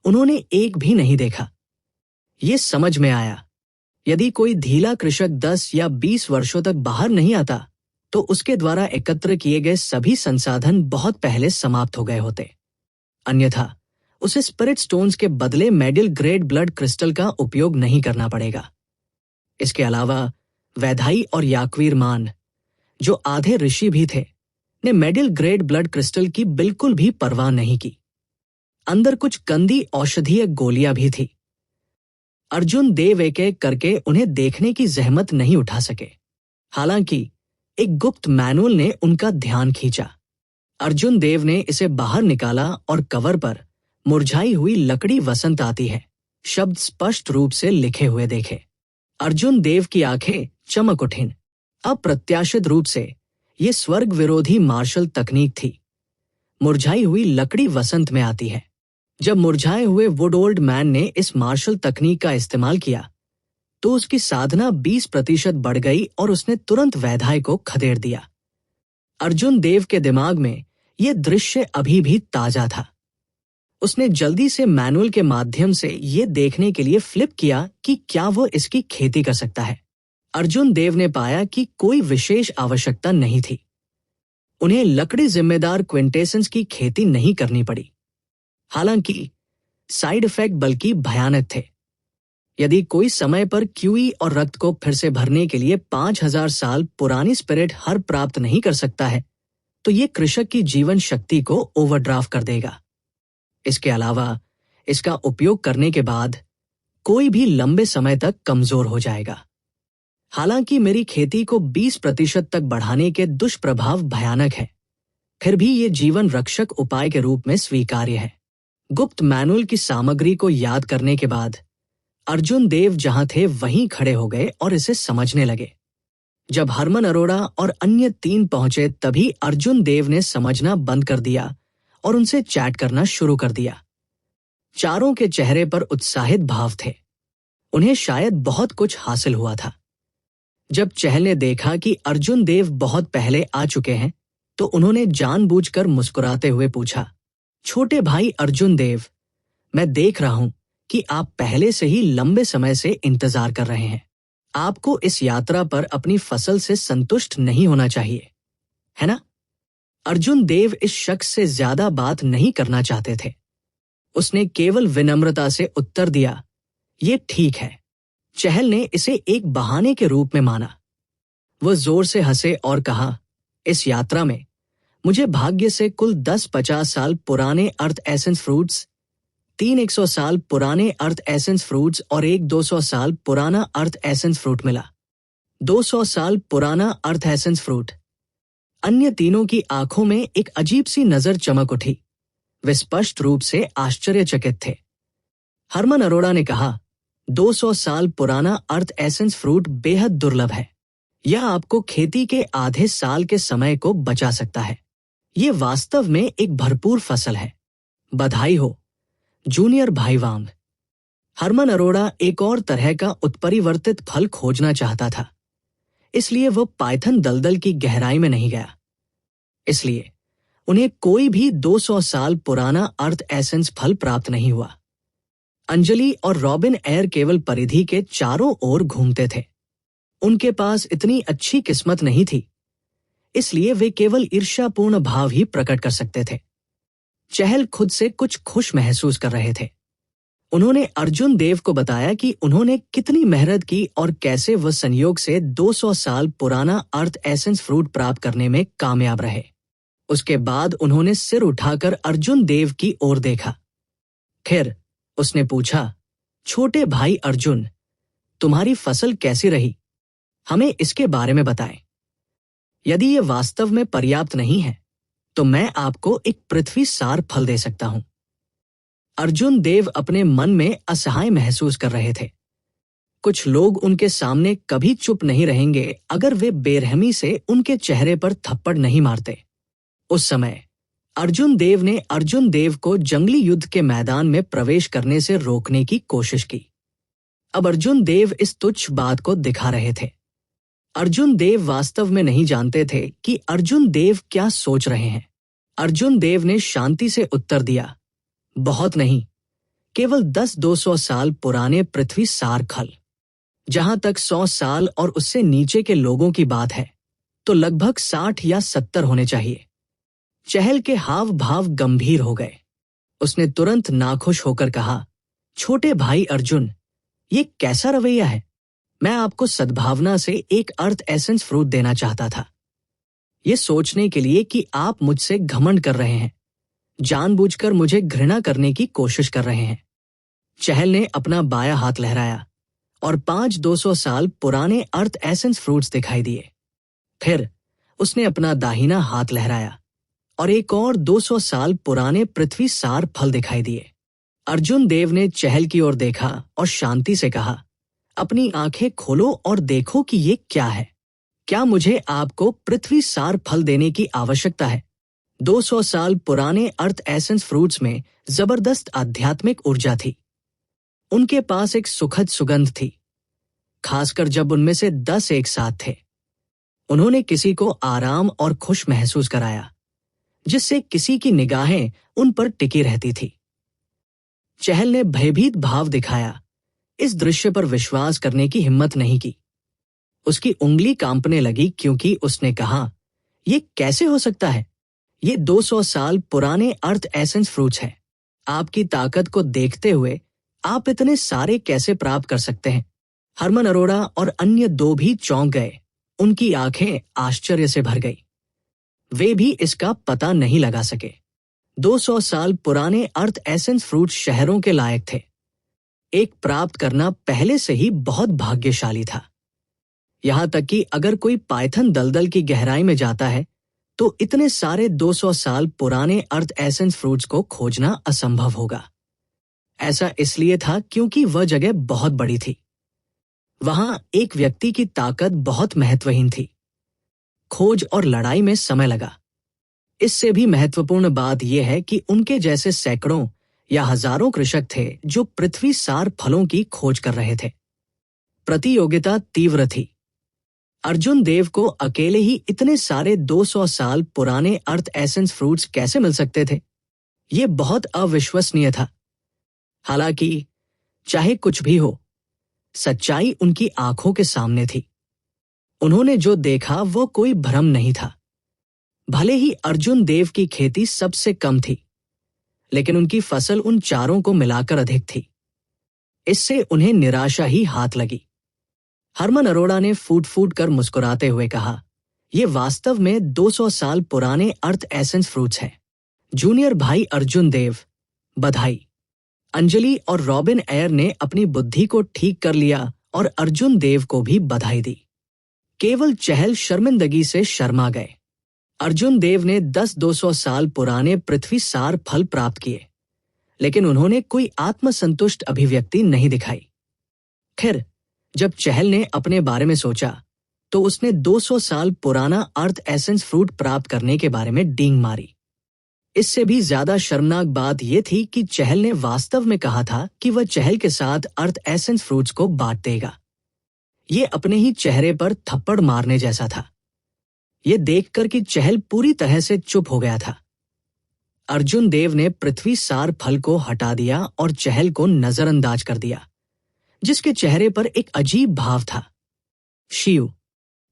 उन्होंने एक भी नहीं देखा। ये समझ में आया, यदि कोई ढीला कृषक 10 या 20 वर्षों तक बाहर नहीं आता, तो उसके द्वारा एकत्र किए गए सभी संसाधन बहुत पहले समाप्त हो गए होते। अन्यथा उसे स्पिरिट स्टोन्स के बदले मेडल ग्रेड ब्लड क्रिस्टल का उपयोग नहीं करना पड़ेगा। इसके अलावा वैधाई और याकवीर मान, जो आधे ऋषि भी थे, ने मेडल ग्रेड ब्लड क्रिस्टल की बिल्कुल भी परवाह नहीं की। अंदर कुछ गंदी औषधीय गोलियां भी थी। अर्जुन देव एक एक करके उन्हें देखने की जहमत नहीं उठा सके। हालांकि एक गुप्त मैनुअल ने उनका ध्यान खींचा। अर्जुन देव ने इसे बाहर निकाला और कवर पर मुरझाई हुई लकड़ी वसंत आती है शब्द स्पष्ट रूप से लिखे हुए देखे। अर्जुन देव की आंखें चमक उठीं। अप्रत्याशित रूप से ये स्वर्ग विरोधी मार्शल तकनीक थी। मुरझाई हुई लकड़ी वसंत में आती है। जब मुरझाए हुए वुड ओल्ड मैन ने इस मार्शल तकनीक का इस्तेमाल किया, तो उसकी साधना 20% बढ़ गई और उसने तुरंत वैधाय को खदेड़ दिया। अर्जुन देव के दिमाग में यह दृश्य अभी भी ताजा था। उसने जल्दी से मैनुअल के माध्यम से यह देखने के लिए फ्लिप किया कि क्या वो इसकी खेती कर सकता है। अर्जुन देव ने पाया कि कोई विशेष आवश्यकता नहीं थी। उन्हें लकड़ी जिम्मेदार क्विंटेसेंस की खेती नहीं करनी पड़ी। हालांकि साइड इफेक्ट बल्कि भयानक थे। यदि कोई समय पर क्यूई और रक्त को फिर से भरने के लिए 5000 साल पुरानी स्पिरिट हर प्राप्त नहीं कर सकता है, तो ये कृषक की जीवन शक्ति को ओवरड्राफ्ट कर देगा। इसके अलावा इसका उपयोग करने के बाद कोई भी लंबे समय तक कमजोर हो जाएगा। हालांकि मेरी खेती को 20% तक बढ़ाने के दुष्प्रभाव भयानक है, फिर भी ये जीवन रक्षक उपाय के रूप में स्वीकार्य है। गुप्त मैनुअल की सामग्री को याद करने के बाद अर्जुन देव जहां थे वहीं खड़े हो गए और इसे समझने लगे। जब हरमन अरोड़ा और अन्य 3 पहुंचे, तभी अर्जुन देव ने समझना बंद कर दिया और उनसे चैट करना शुरू कर दिया। चारों के चेहरे पर उत्साहित भाव थे। उन्हें शायद बहुत कुछ हासिल हुआ था। जब चहल ने देखा कि अर्जुन देव बहुत पहले आ चुके हैं, तो उन्होंने जानबूझकर मुस्कुराते हुए पूछा, छोटे भाई अर्जुन देव, मैं देख रहा हूं कि आप पहले से ही लंबे समय से इंतजार कर रहे हैं। आपको इस यात्रा पर अपनी फसल से संतुष्ट नहीं होना चाहिए, है ना? अर्जुन देव इस शख्स से ज्यादा बात नहीं करना चाहते थे। उसने केवल विनम्रता से उत्तर दिया, ये ठीक है। चहल ने इसे एक बहाने के रूप में माना। वह जोर से हंसे और कहा, इस यात्रा में मुझे भाग्य से कुल 10-50 साल पुराने अर्थ एसेंस फ्रूट्स, 300 साल पुराने अर्थ एसेंस फ्रूट्स और एक 200 साल पुराना अर्थ एसेंस फ्रूट मिला। 200 साल पुराना अर्थ एसेंस फ्रूट। अन्य तीनों की आंखों में एक अजीब सी नजर चमक उठी। वे स्पष्ट रूप से आश्चर्यचकित थे। हरमन अरोड़ा ने कहा, 200 साल पुराना अर्थ एसेंस फ्रूट बेहद दुर्लभ है। यह आपको खेती के आधे साल के समय को बचा सकता है। ये वास्तव में एक भरपूर फसल है। बधाई हो, जूनियर भाई वांग। हरमन अरोड़ा एक और तरह का उत्परिवर्तित फल खोजना चाहता था, इसलिए वह पाइथन दलदल की गहराई में नहीं गया। इसलिए उन्हें कोई भी 200 साल पुराना अर्थ एसेंस फल प्राप्त नहीं हुआ। अंजलि और रॉबिन एयर केवल परिधि के चारों ओर घूमते थे। उनके पास इतनी अच्छी किस्मत नहीं थी, इसलिए वे केवल ईर्ष्यापूर्ण भाव ही प्रकट कर सकते थे। चहल खुद से कुछ खुश महसूस कर रहे थे। उन्होंने अर्जुन देव को बताया कि उन्होंने कितनी मेहनत की और कैसे वह संयोग से 200 साल पुराना अर्थ एसेंस फ्रूट प्राप्त करने में कामयाब रहे। उसके बाद उन्होंने सिर उठाकर अर्जुन देव की ओर देखा। फिर उसने पूछा, छोटे भाई अर्जुन, तुम्हारी फसल कैसी रही? हमें इसके बारे में बताएं। यदि ये वास्तव में पर्याप्त नहीं है, तो मैं आपको एक पृथ्वी सार फल दे सकता हूं। अर्जुन देव अपने मन में असहाय महसूस कर रहे थे। कुछ लोग उनके सामने कभी चुप नहीं रहेंगे अगर वे बेरहमी से उनके चेहरे पर थप्पड़ नहीं मारते। उस समय अर्जुन देव ने अर्जुन देव को जंगली युद्ध के मैदान में प्रवेश करने से रोकने की कोशिश की। अब अर्जुन देव इस तुच्छ बात को दिखा रहे थे। अर्जुन देव वास्तव में नहीं जानते थे कि अर्जुन देव क्या सोच रहे हैं। अर्जुन देव ने शांति से उत्तर दिया, बहुत नहीं, केवल 10-200 साल पुराने पृथ्वी सार खल। जहां तक 100 साल और उससे नीचे के लोगों की बात है, तो लगभग 60 या 70 होने चाहिए। चहल के हाव भाव गंभीर हो गए। उसने तुरंत नाखुश होकर कहा, छोटे भाई अर्जुन, ये कैसा रवैया है? मैं आपको सद्भावना से एक अर्थ एसेंस फ्रूट देना चाहता था, ये सोचने के लिए कि आप मुझसे घमंड कर रहे हैं, जानबूझकर मुझे घृणा करने की कोशिश कर रहे हैं। चहल ने अपना बायां हाथ लहराया और 5-200 साल पुराने अर्थ एसेंस फ्रूट्स दिखाई दिए। फिर उसने अपना दाहिना हाथ लहराया और एक और 200 साल पुराने पृथ्वी सार फल दिखाई दिए। अर्जुन देव ने चहल की ओर देखा और शांति से कहा, अपनी आंखें खोलो और देखो कि ये क्या है। क्या मुझे आपको पृथ्वी सार फल देने की आवश्यकता है? 200 साल पुराने अर्थ एसेंस फ्रूट्स में जबरदस्त आध्यात्मिक ऊर्जा थी। उनके पास एक सुखद सुगंध थी, खासकर जब उनमें से 10 एक साथ थे। उन्होंने किसी को आराम और खुश महसूस कराया, जिससे किसी की निगाहें उन पर टिकी रहती थी। चहल ने भयभीत भाव दिखाया। इस दृश्य पर विश्वास करने की हिम्मत नहीं की। उसकी उंगली कांपने लगी क्योंकि उसने कहा, ये कैसे हो सकता है? ये 200 साल पुराने अर्थ एसेंस फ्रूट्स हैं। आपकी ताकत को देखते हुए आप इतने सारे कैसे प्राप्त कर सकते हैं? हरमन अरोड़ा और अन्य दो भी चौंक गए। उनकी आंखें आश्चर्य से भर गई। वे भी इसका पता नहीं लगा सके। 200 साल पुराने अर्थ एसेंस फ्रूट शहरों के लायक थे। एक प्राप्त करना पहले से ही बहुत भाग्यशाली था। यहां तक कि अगर कोई पाइथन दलदल की गहराई में जाता है, तो इतने सारे 200 साल पुराने अर्थ एसेंस फ्रूट्स को खोजना असंभव होगा। ऐसा इसलिए था क्योंकि वह जगह बहुत बड़ी थी। वहां एक व्यक्ति की ताकत बहुत महत्वहीन थी। खोज और लड़ाई में समय लगा। इससे भी महत्वपूर्ण बात यह है कि उनके जैसे सैकड़ों या हजारों कृषक थे जो पृथ्वी सार फलों की खोज कर रहे थे। प्रतियोगिता तीव्र थी। अर्जुन देव को अकेले ही इतने सारे 200 साल पुराने अर्थ एसेंस फ्रूट्स कैसे मिल सकते थे? ये बहुत अविश्वसनीय था। हालांकि चाहे कुछ भी हो, सच्चाई उनकी आंखों के सामने थी। उन्होंने जो देखा वो कोई भ्रम नहीं था। भले ही अर्जुन देव की खेती सबसे कम थी, लेकिन उनकी फसल उन चारों को मिलाकर अधिक थी। इससे उन्हें निराशा ही हाथ लगी। हरमन अरोड़ा ने फूट फूट कर मुस्कुराते हुए कहा, ये वास्तव में 200 साल पुराने अर्थ एसेंस फ्रूट्स हैं। जूनियर भाई अर्जुन देव, बधाई। अंजलि और रॉबिन एयर ने अपनी बुद्धि को ठीक कर लिया और अर्जुन देव को भी बधाई दी। केवल चहल शर्मिंदगी से शर्मा गए। अर्जुन देव ने 10-200 साल पुराने पृथ्वी सार फल प्राप्त किए, लेकिन उन्होंने कोई आत्मसंतुष्ट अभिव्यक्ति नहीं दिखाई। फिर जब चहल ने अपने बारे में सोचा तो उसने 200 साल पुराना अर्थ एसेंस फ्रूट प्राप्त करने के बारे में डींग मारी। इससे भी ज्यादा शर्मनाक बात यह थी कि चहल ने वास्तव में कहा था कि वह चहल के साथ अर्थ एसेंस फ्रूट्स को बांट देगा। ये अपने ही चेहरे पर थप्पड़ मारने जैसा था। यह देखकर कि चहल पूरी तरह से चुप हो गया था। अर्जुन देव ने पृथ्वी सार फल को हटा दिया और चहल को नजरअंदाज कर दिया, जिसके चेहरे पर एक अजीब भाव था। शिव,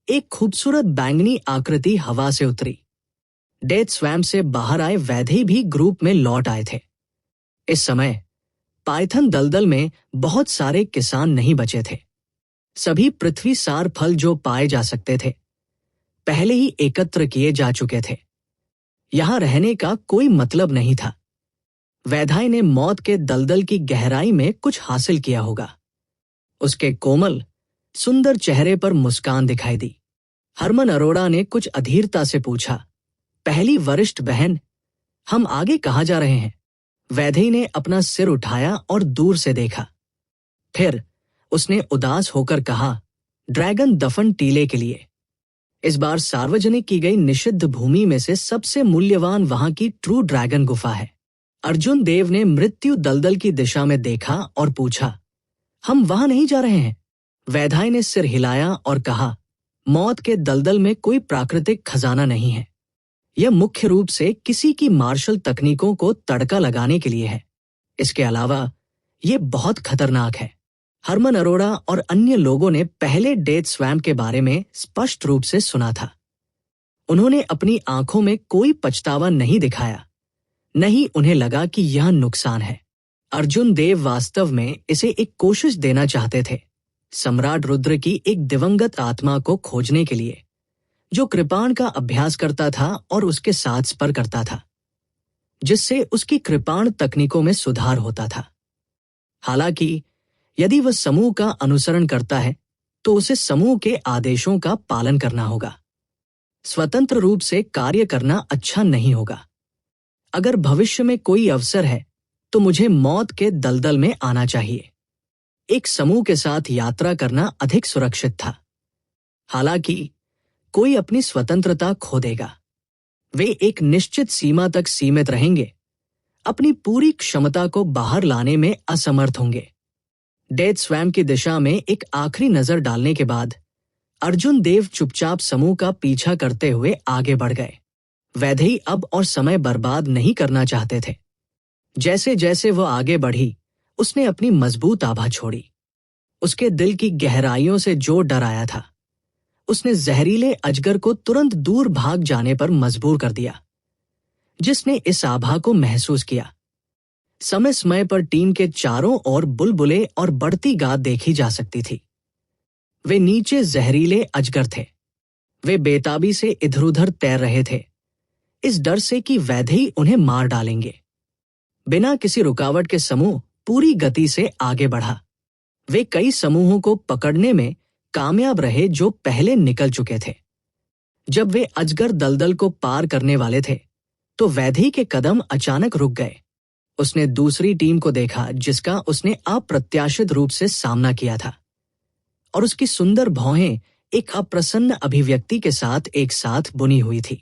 एक खूबसूरत बैंगनी आकृति हवा से उतरी। डेथ स्वैम्प से बाहर आए वैधे भी ग्रुप में लौट आए थे। इस समय पाइथन दलदल में बहुत सारे किसान नहीं बचे थे। सभी पृथ्वी सार फल जो पाए जा सकते थे पहले ही एकत्र किए जा चुके थे। यहां रहने का कोई मतलब नहीं था। वैधाई ने मौत के दलदल की गहराई में कुछ हासिल किया होगा। उसके कोमल सुंदर चेहरे पर मुस्कान दिखाई दी। हरमन अरोड़ा ने कुछ अधीरता से पूछा, पहली वरिष्ठ बहन, हम आगे कहाँ जा रहे हैं? वैधई ने अपना सिर उठाया और दूर से देखा। फिर उसने उदास होकर कहा, ड्रैगन दफन टीले के लिए। इस बार सार्वजनिक की गई निषिद्ध भूमि में से सबसे मूल्यवान वहां की ट्रू ड्रैगन गुफा है। अर्जुन देव ने मृत्यु दलदल की दिशा में देखा और पूछा, हम वहां नहीं जा रहे हैं? वैधाई ने सिर हिलाया और कहा, मौत के दलदल में कोई प्राकृतिक खजाना नहीं है। यह मुख्य रूप से किसी की मार्शल तकनीकों को तड़का लगाने के लिए है। इसके अलावा यह बहुत खतरनाक है। हरमन अरोड़ा और अन्य लोगों ने पहले डेथ स्वैम्प के बारे में स्पष्ट रूप से सुना था। उन्होंने अपनी आंखों में कोई पछतावा नहीं दिखाया, नहीं उन्हें लगा कि यह नुकसान है। अर्जुन देव वास्तव में इसे एक कोशिश देना चाहते थे, सम्राट रुद्र की एक दिवंगत आत्मा को खोजने के लिए, जो कृपाण का अभ्यास करता था और उसके साथ स्पर करता था, जिससे उसकी कृपाण तकनीकों में सुधार होता था। हालांकि यदि वह समूह का अनुसरण करता है तो उसे समूह के आदेशों का पालन करना होगा। स्वतंत्र रूप से कार्य करना अच्छा नहीं होगा। अगर भविष्य में कोई अवसर है तो मुझे मौत के दलदल में आना चाहिए। एक समूह के साथ यात्रा करना अधिक सुरक्षित था। हालांकि कोई अपनी स्वतंत्रता खो देगा। वे एक निश्चित सीमा तक सीमित रहेंगे, अपनी पूरी क्षमता को बाहर लाने में असमर्थ होंगे। डेथ स्वैम्प की दिशा में एक आखिरी नजर डालने के बाद अर्जुन देव चुपचाप समूह का पीछा करते हुए आगे बढ़ गए। वैधई अब और समय बर्बाद नहीं करना चाहते थे। जैसे जैसे वह आगे बढ़ी, उसने अपनी मजबूत आभा छोड़ी। उसके दिल की गहराइयों से जो डर आया था, उसने जहरीले अजगर को तुरंत दूर भाग जाने पर मजबूर कर दिया, जिसने इस आभा को महसूस किया। समय समय पर टीम के चारों ओर बुलबुले और बढ़ती गाद देखी जा सकती थी। वे नीचे जहरीले अजगर थे। वे बेताबी से इधर उधर तैर रहे थे, इस डर से कि वैधई उन्हें मार डालेंगे। बिना किसी रुकावट के समूह पूरी गति से आगे बढ़ा। वे कई समूहों को पकड़ने में कामयाब रहे जो पहले निकल चुके थे। जब वे अजगर दलदल को पार करने वाले थे तो वैधई के कदम अचानक रुक गए। उसने दूसरी टीम को देखा जिसका उसने अप्रत्याशित रूप से सामना किया था, और उसकी सुंदर भौहें एक अप्रसन्न अभिव्यक्ति के साथ एक साथ बुनी हुई थी।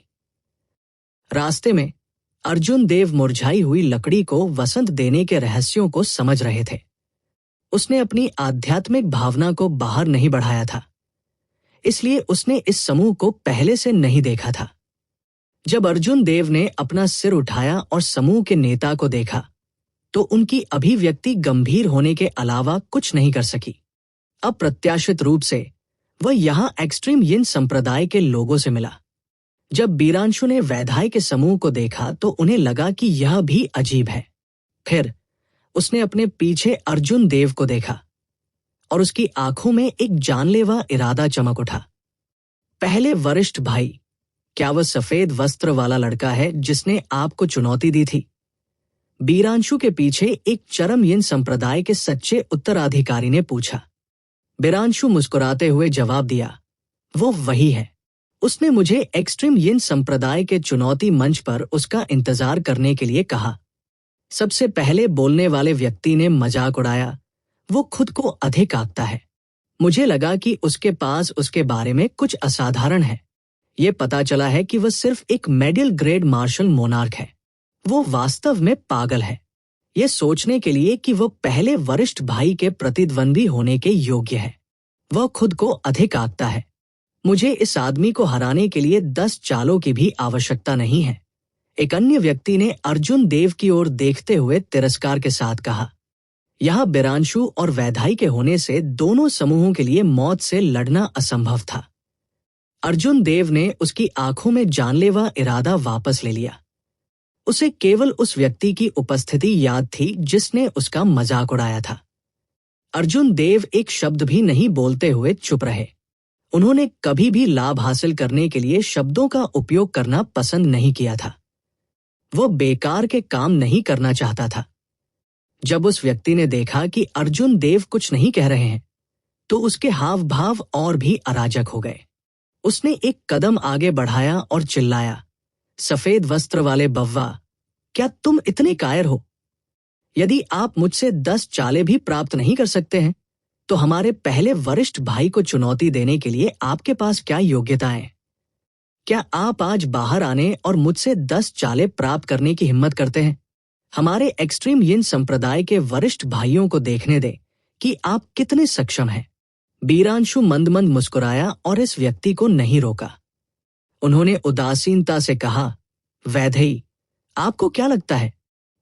रास्ते में अर्जुन देव मुरझाई हुई लकड़ी को वसंत देने के रहस्यों को समझ रहे थे। उसने अपनी आध्यात्मिक भावना को बाहर नहीं बढ़ाया था, इसलिए उसने इस समूह को पहले से नहीं देखा था। जब अर्जुन देव ने अपना सिर उठाया और समूह के नेता को देखा तो उनकी अभिव्यक्ति गंभीर होने के अलावा कुछ नहीं कर सकी। अप्रत्याशित रूप से वह यहां एक्सट्रीम यिन संप्रदाय के लोगों से मिला। जब बीरांशु ने वैधाई के समूह को देखा तो उन्हें लगा कि यह भी अजीब है। फिर उसने अपने पीछे अर्जुन देव को देखा और उसकी आंखों में एक जानलेवा इरादा चमक उठा। पहले वरिष्ठ भाई, क्या वह सफेद वस्त्र वाला लड़का है जिसने आपको चुनौती दी थी? बीरांशु के पीछे एक चरम यिन संप्रदाय के सच्चे उत्तराधिकारी ने पूछा। बीरांशु मुस्कुराते हुए जवाब दिया, वो वही है। उसने मुझे एक्सट्रीम यिन संप्रदाय के चुनौती मंच पर उसका इंतजार करने के लिए कहा। सबसे पहले बोलने वाले व्यक्ति ने मजाक उड़ाया, वो खुद को अधिक आंकता है। मुझे लगा कि उसके पास उसके बारे में कुछ असाधारण है। ये पता चला है कि वह सिर्फ एक मिडिल ग्रेड मार्शल मोनार्क है। वो वास्तव में पागल है, ये सोचने के लिए कि वो पहले वरिष्ठ भाई के प्रतिद्वंदी होने के योग्य है। वह खुद को अधिक आंकता है। मुझे इस आदमी को हराने के लिए 10 चालों की भी आवश्यकता नहीं है। एक अन्य व्यक्ति ने अर्जुन देव की ओर देखते हुए तिरस्कार के साथ कहा। यहाँ बीरांशु और वैधाई के होने से दोनों समूहों के लिए मौत से लड़ना असंभव था। अर्जुन देव ने उसकी आंखों में जानलेवा इरादा वापस ले लिया। उसे केवल उस व्यक्ति की उपस्थिति याद थी जिसने उसका मजाक उड़ाया था। अर्जुन देव एक शब्द भी नहीं बोलते हुए चुप रहे। उन्होंने कभी भी लाभ हासिल करने के लिए शब्दों का उपयोग करना पसंद नहीं किया था। वो बेकार के काम नहीं करना चाहता था। जब उस व्यक्ति ने देखा कि अर्जुन देव कुछ नहीं कह रहे हैं, तो उसके हाव भाव और भी अराजक हो गए। उसने एक कदम आगे बढ़ाया और चिल्लाया, सफेद वस्त्र वाले बव्वा, क्या तुम इतने कायर हो? यदि आप मुझसे 10 चालें भी प्राप्त नहीं कर सकते हैं, तो हमारे पहले वरिष्ठ भाई को चुनौती देने के लिए आपके पास क्या योग्यताएं? क्या आप आज बाहर आने और मुझसे 10 चालें प्राप्त करने की हिम्मत करते हैं? हमारे एक्सट्रीम यिन संप्रदाय के वरिष्ठ भाइयों को देखने दें कि आप कितने सक्षम हैं। बीरांशु मंद मंद मुस्कुराया और इस व्यक्ति को नहीं रोका। उन्होंने उदासीनता से कहा, वैधई, आपको क्या लगता है,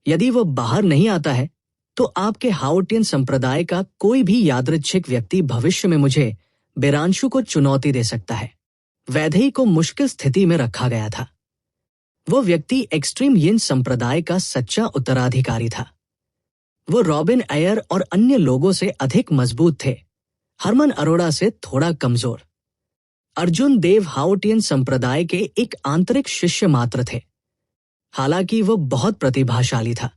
यदि वह बाहर नहीं आता है तो आपके हाओटियन संप्रदाय का कोई भी यादृच्छिक व्यक्ति भविष्य में मुझे बीरांशु को चुनौती दे सकता है? वैधई को मुश्किल स्थिति में रखा गया था। वो व्यक्ति एक्सट्रीम यिन संप्रदाय का सच्चा उत्तराधिकारी था। वो रॉबिन एयर और अन्य लोगों से अधिक मजबूत थे, हरमन अरोड़ा से थोड़ा कमजोर। अर्जुन देव हाओटियन संप्रदाय के एक आंतरिक शिष्य मात्र थे। हालांकि वो बहुत प्रतिभाशाली था,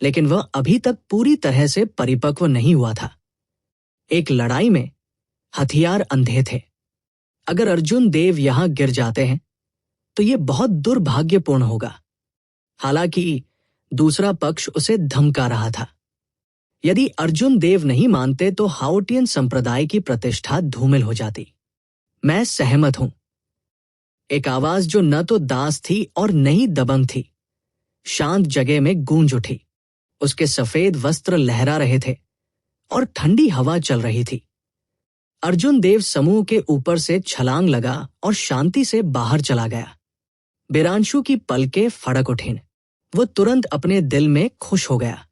लेकिन वह अभी तक पूरी तरह से परिपक्व नहीं हुआ था। एक लड़ाई में हथियार अंधे थे। अगर अर्जुन देव यहां गिर जाते हैं तो यह बहुत दुर्भाग्यपूर्ण होगा। हालांकि दूसरा पक्ष उसे धमका रहा था। यदि अर्जुन देव नहीं मानते तो हाओटियन संप्रदाय की प्रतिष्ठा धूमिल हो जाती। मैं सहमत हूं। एक आवाज जो न तो दास थी और न ही दबंग थी, शांत जगह में गूंज उठी। उसके सफेद वस्त्र लहरा रहे थे और ठंडी हवा चल रही थी। अर्जुन देव समूह के ऊपर से छलांग लगा और शांति से बाहर चला गया। बीरांशु की पलकें फड़क उठीं। वो तुरंत अपने दिल में खुश हो गया।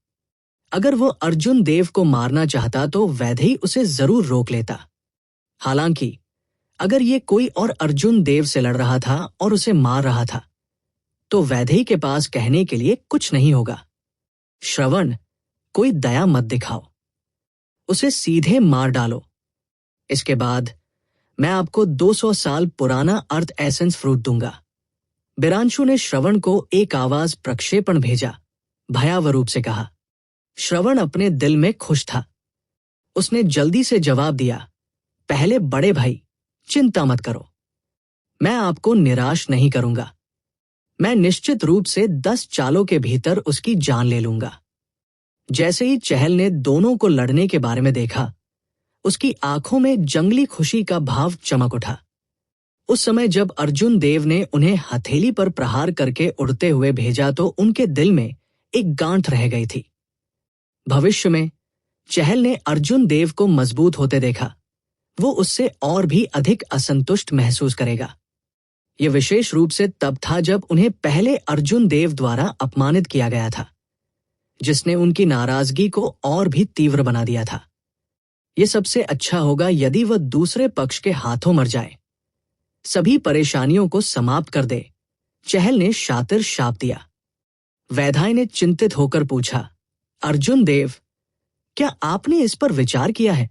अगर वो अर्जुन देव को मारना चाहता तो वैधई उसे जरूर रोक लेता। हालांकि अगर ये कोई और अर्जुन देव से लड़ रहा था और उसे मार रहा था, तो वैधई के पास कहने के लिए कुछ नहीं होगा। श्रवण, कोई दया मत दिखाओ, उसे सीधे मार डालो। इसके बाद मैं आपको 200 साल पुराना अर्थ एसेंस फ्रूट दूंगा। बीरांशु ने श्रवण को एक आवाज प्रक्षेपण भेजा, भयावह रूप से कहा। श्रवण अपने दिल में खुश था। उसने जल्दी से जवाब दिया, पहले बड़े भाई, चिंता मत करो, मैं आपको निराश नहीं करूंगा। मैं निश्चित रूप से 10 चालों के भीतर उसकी जान ले लूंगा। जैसे ही चहल ने दोनों को लड़ने के बारे में देखा, उसकी आंखों में जंगली खुशी का भाव चमक उठा। उस समय जब अर्जुन देव ने उन्हें हथेली पर प्रहार करके उड़ते हुए भेजा तो उनके दिल में एक गांठ रह गई थी। भविष्य में चहल ने अर्जुन देव को मजबूत होते देखा, वो उससे और भी अधिक असंतुष्ट महसूस करेगा। यह विशेष रूप से तब था जब उन्हें पहले अर्जुन देव द्वारा अपमानित किया गया था, जिसने उनकी नाराजगी को और भी तीव्र बना दिया था। यह सबसे अच्छा होगा यदि वह दूसरे पक्ष के हाथों मर जाए, सभी परेशानियों को समाप्त कर दे, चहल ने शातिर शाप दिया। वैधाई ने चिंतित होकर पूछा, अर्जुन देव, क्या आपने इस पर विचार किया है?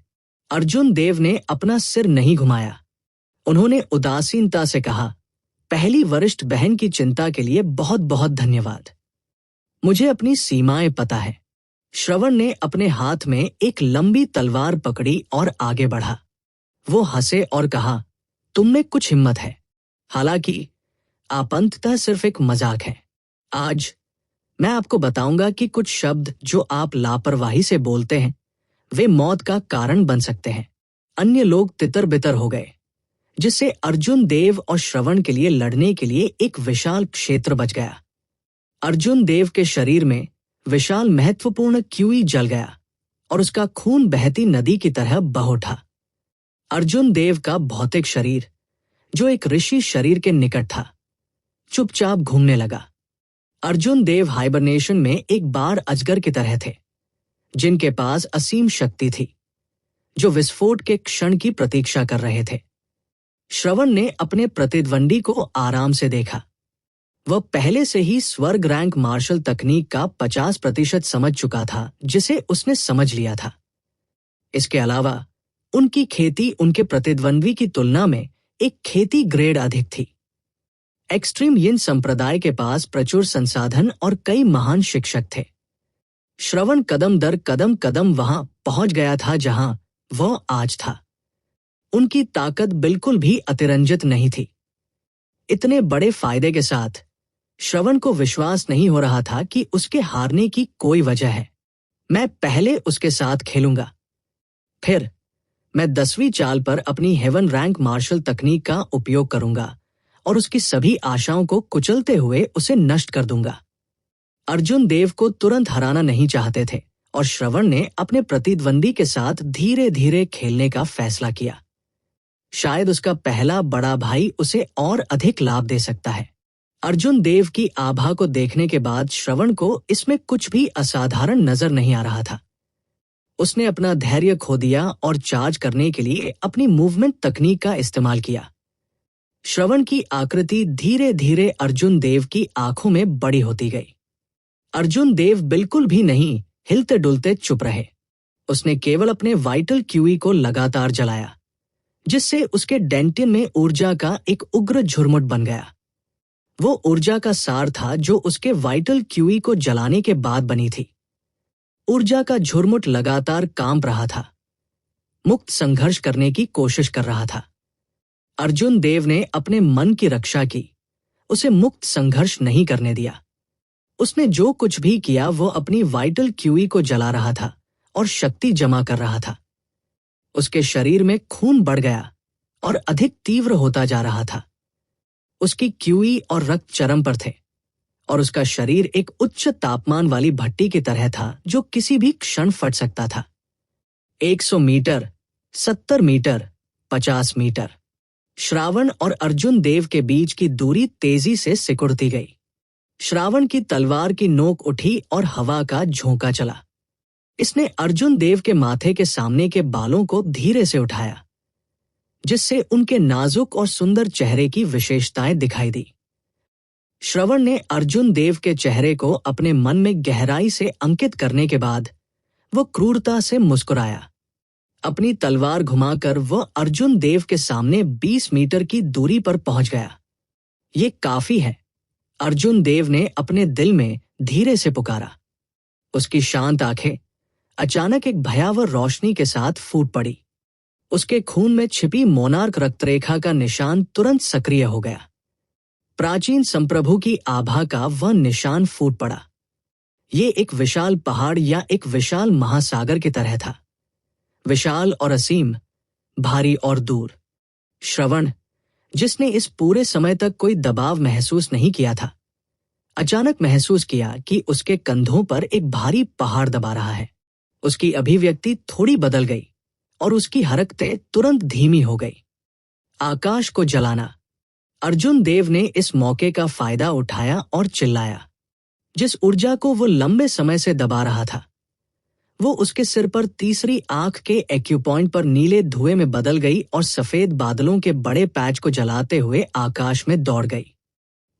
अर्जुन देव ने अपना सिर नहीं घुमाया। उन्होंने उदासीनता से कहा, पहली वरिष्ठ बहन की चिंता के लिए बहुत बहुत धन्यवाद। मुझे अपनी सीमाएं पता है। श्रवण ने अपने हाथ में एक लंबी तलवार पकड़ी और आगे बढ़ा। वो हंसे और कहा, तुम में कुछ हिम्मत है, हालांकि आप अंततः सिर्फ एक मजाक है। आज मैं आपको बताऊंगा कि कुछ शब्द जो आप लापरवाही से बोलते हैं वे मौत का कारण बन सकते हैं। अन्य लोग तितर बितर हो गए, जिससे अर्जुन देव और श्रवण के लिए लड़ने के लिए एक विशाल क्षेत्र बच गया। अर्जुन देव के शरीर में विशाल महत्वपूर्ण क्यूई जल गया और उसका खून बहती नदी की तरह बह उठा। अर्जुन देव का भौतिक शरीर, जो एक ऋषि शरीर के निकट था, चुपचाप घूमने लगा। अर्जुन देव हाइबरनेशन में एक बार अजगर की तरह थे, जिनके पास असीम शक्ति थी, जो विस्फोट के क्षण की प्रतीक्षा कर रहे थे। श्रवण ने अपने प्रतिद्वंदी को आराम से देखा। वह पहले से ही स्वर्ग रैंक मार्शल तकनीक का 50% समझ चुका था, जिसे उसने समझ लिया था। इसके अलावा उनकी खेती उनके प्रतिद्वंदी की तुलना में एक खेती ग्रेड अधिक थी। एक्सट्रीम यिन संप्रदाय के पास प्रचुर संसाधन और कई महान शिक्षक थे। श्रवण कदम दर कदम वहां पहुंच गया था जहां वह आज था। उनकी ताकत बिल्कुल भी अतिरंजित नहीं थी। इतने बड़े फायदे के साथ श्रवण को विश्वास नहीं हो रहा था कि उसके हारने की कोई वजह है। मैं पहले उसके साथ खेलूंगा, फिर मैं 10वीं चाल पर अपनी हेवन रैंक मार्शल तकनीक का उपयोग करूंगा और उसकी सभी आशाओं को कुचलते हुए उसे नष्ट कर दूंगा। अर्जुन देव को तुरंत हराना नहीं चाहते थे और श्रवण ने अपने प्रतिद्वंदी के साथ धीरे धीरे खेलने का फैसला किया। शायद उसका पहला बड़ा भाई उसे और अधिक लाभ दे सकता है। अर्जुन देव की आभा को देखने के बाद श्रवण को इसमें कुछ भी असाधारण नजर नहीं आ रहा था। उसने अपना धैर्य खो दिया और चार्ज करने के लिए अपनी मूवमेंट तकनीक का इस्तेमाल किया। श्रवण की आकृति धीरे धीरे अर्जुन देव की आंखों में बड़ी होती गई। अर्जुन देव बिल्कुल भी नहीं हिलते डुलते चुप रहे। उसने केवल अपने वाइटल क्यूई को लगातार जलाया, जिससे उसके डेंटिन में ऊर्जा का एक उग्र झुरमुट बन गया। वो ऊर्जा का सार था जो उसके वाइटल क्यूई को जलाने के बाद बनी थी। ऊर्जा का झुरमुट लगातार कांप रहा था, मुक्त संघर्ष करने की कोशिश कर रहा था। अर्जुन देव ने अपने मन की रक्षा की, उसे मुक्त संघर्ष नहीं करने दिया। उसने जो कुछ भी किया वो अपनी वाइटल क्यूई को जला रहा था और शक्ति जमा कर रहा था। उसके शरीर में खून बढ़ गया और अधिक तीव्र होता जा रहा था। उसकी क्यूई और रक्त चरम पर थे और उसका शरीर एक उच्च तापमान वाली भट्टी की तरह था जो किसी भी क्षण फट सकता था। 100 मीटर, 70 मीटर, 50 मीटर। श्रावण और अर्जुन देव के बीच की दूरी तेजी से सिकुड़ती गई। श्रावण की तलवार की नोक उठी और हवा का झोंका चला। इसने अर्जुन देव के माथे के सामने के बालों को धीरे से उठाया, जिससे उनके नाजुक और सुंदर चेहरे की विशेषताएं दिखाई दी। श्रवण ने अर्जुन देव के चेहरे को अपने मन में गहराई से अंकित करने के बाद वो क्रूरता से मुस्कुराया। अपनी तलवार घुमाकर वह अर्जुन देव के सामने 20 मीटर की दूरी पर पहुंच गया। ये काफी है, अर्जुन देव ने अपने दिल में धीरे से पुकारा। उसकी शांत आंखें अचानक एक भयावह रोशनी के साथ फूट पड़ी। उसके खून में छिपी मोनार्क रक्तरेखा का निशान तुरंत सक्रिय हो गया। प्राचीन संप्रभु की आभा का वह निशान फूट पड़ा। ये एक विशाल पहाड़ या एक विशाल महासागर की तरह था, विशाल और असीम, भारी और दूर। श्रवण, जिसने इस पूरे समय तक कोई दबाव महसूस नहीं किया था, अचानक महसूस किया कि उसके कंधों पर एक भारी पहाड़ दबा रहा है। उसकी अभिव्यक्ति थोड़ी बदल गई और उसकी हरकतें तुरंत धीमी हो गई। आकाश को जलाना। अर्जुन देव ने इस मौके का फायदा उठाया और चिल्लाया। जिस ऊर्जा को वो लंबे समय से दबा रहा था, वो उसके सिर पर तीसरी आंख के एक्यूपॉइंट पर नीले धुएं में बदल गई और सफेद बादलों के बड़े पैच को जलाते हुए आकाश में दौड़ गई।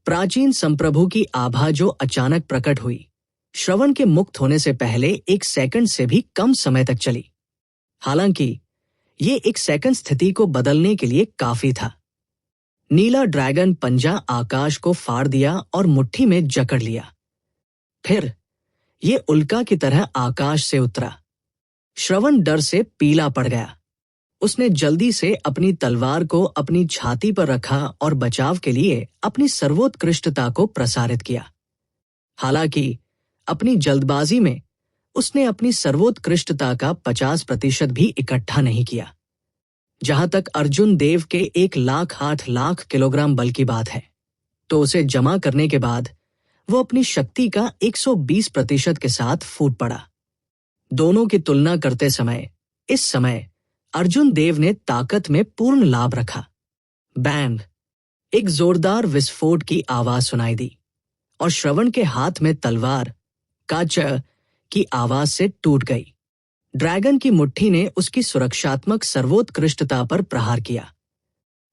प्राचीन संप्रभु की आभा जो अचानक प्रकट हुई, श्रवण के मुक्त होने से पहले 1 सेकंड से भी कम समय तक चली। हालांकि ये 1 सेकंड स्थिति को बदलने के लिए काफी था। नीला ड्रैगन पंजा आकाश को फाड़ दिया और मुट्ठी में जकड़ लिया। फिर ये उल्का की तरह आकाश से उतरा। श्रवण डर से पीला पड़ गया। उसने जल्दी से अपनी तलवार को अपनी छाती पर रखा और बचाव के लिए अपनी सर्वोत्कृष्टता को प्रसारित किया। हालांकि अपनी जल्दबाजी में उसने अपनी सर्वोत्कृष्टता का 50% भी इकट्ठा नहीं किया। जहां तक अर्जुन देव के 1,08,00,000 किलोग्राम बल की बात है, तो उसे जमा करने के बाद वो अपनी शक्ति का 120% के साथ फूट पड़ा। दोनों की तुलना करते समय इस समय अर्जुन देव ने ताकत में पूर्ण लाभ रखा। बैंग! एक जोरदार विस्फोट की आवाज सुनाई दी और श्रवण के हाथ में तलवार काच की आवाज से टूट गई। ड्रैगन की मुट्ठी ने उसकी सुरक्षात्मक सर्वोत्कृष्टता पर प्रहार किया।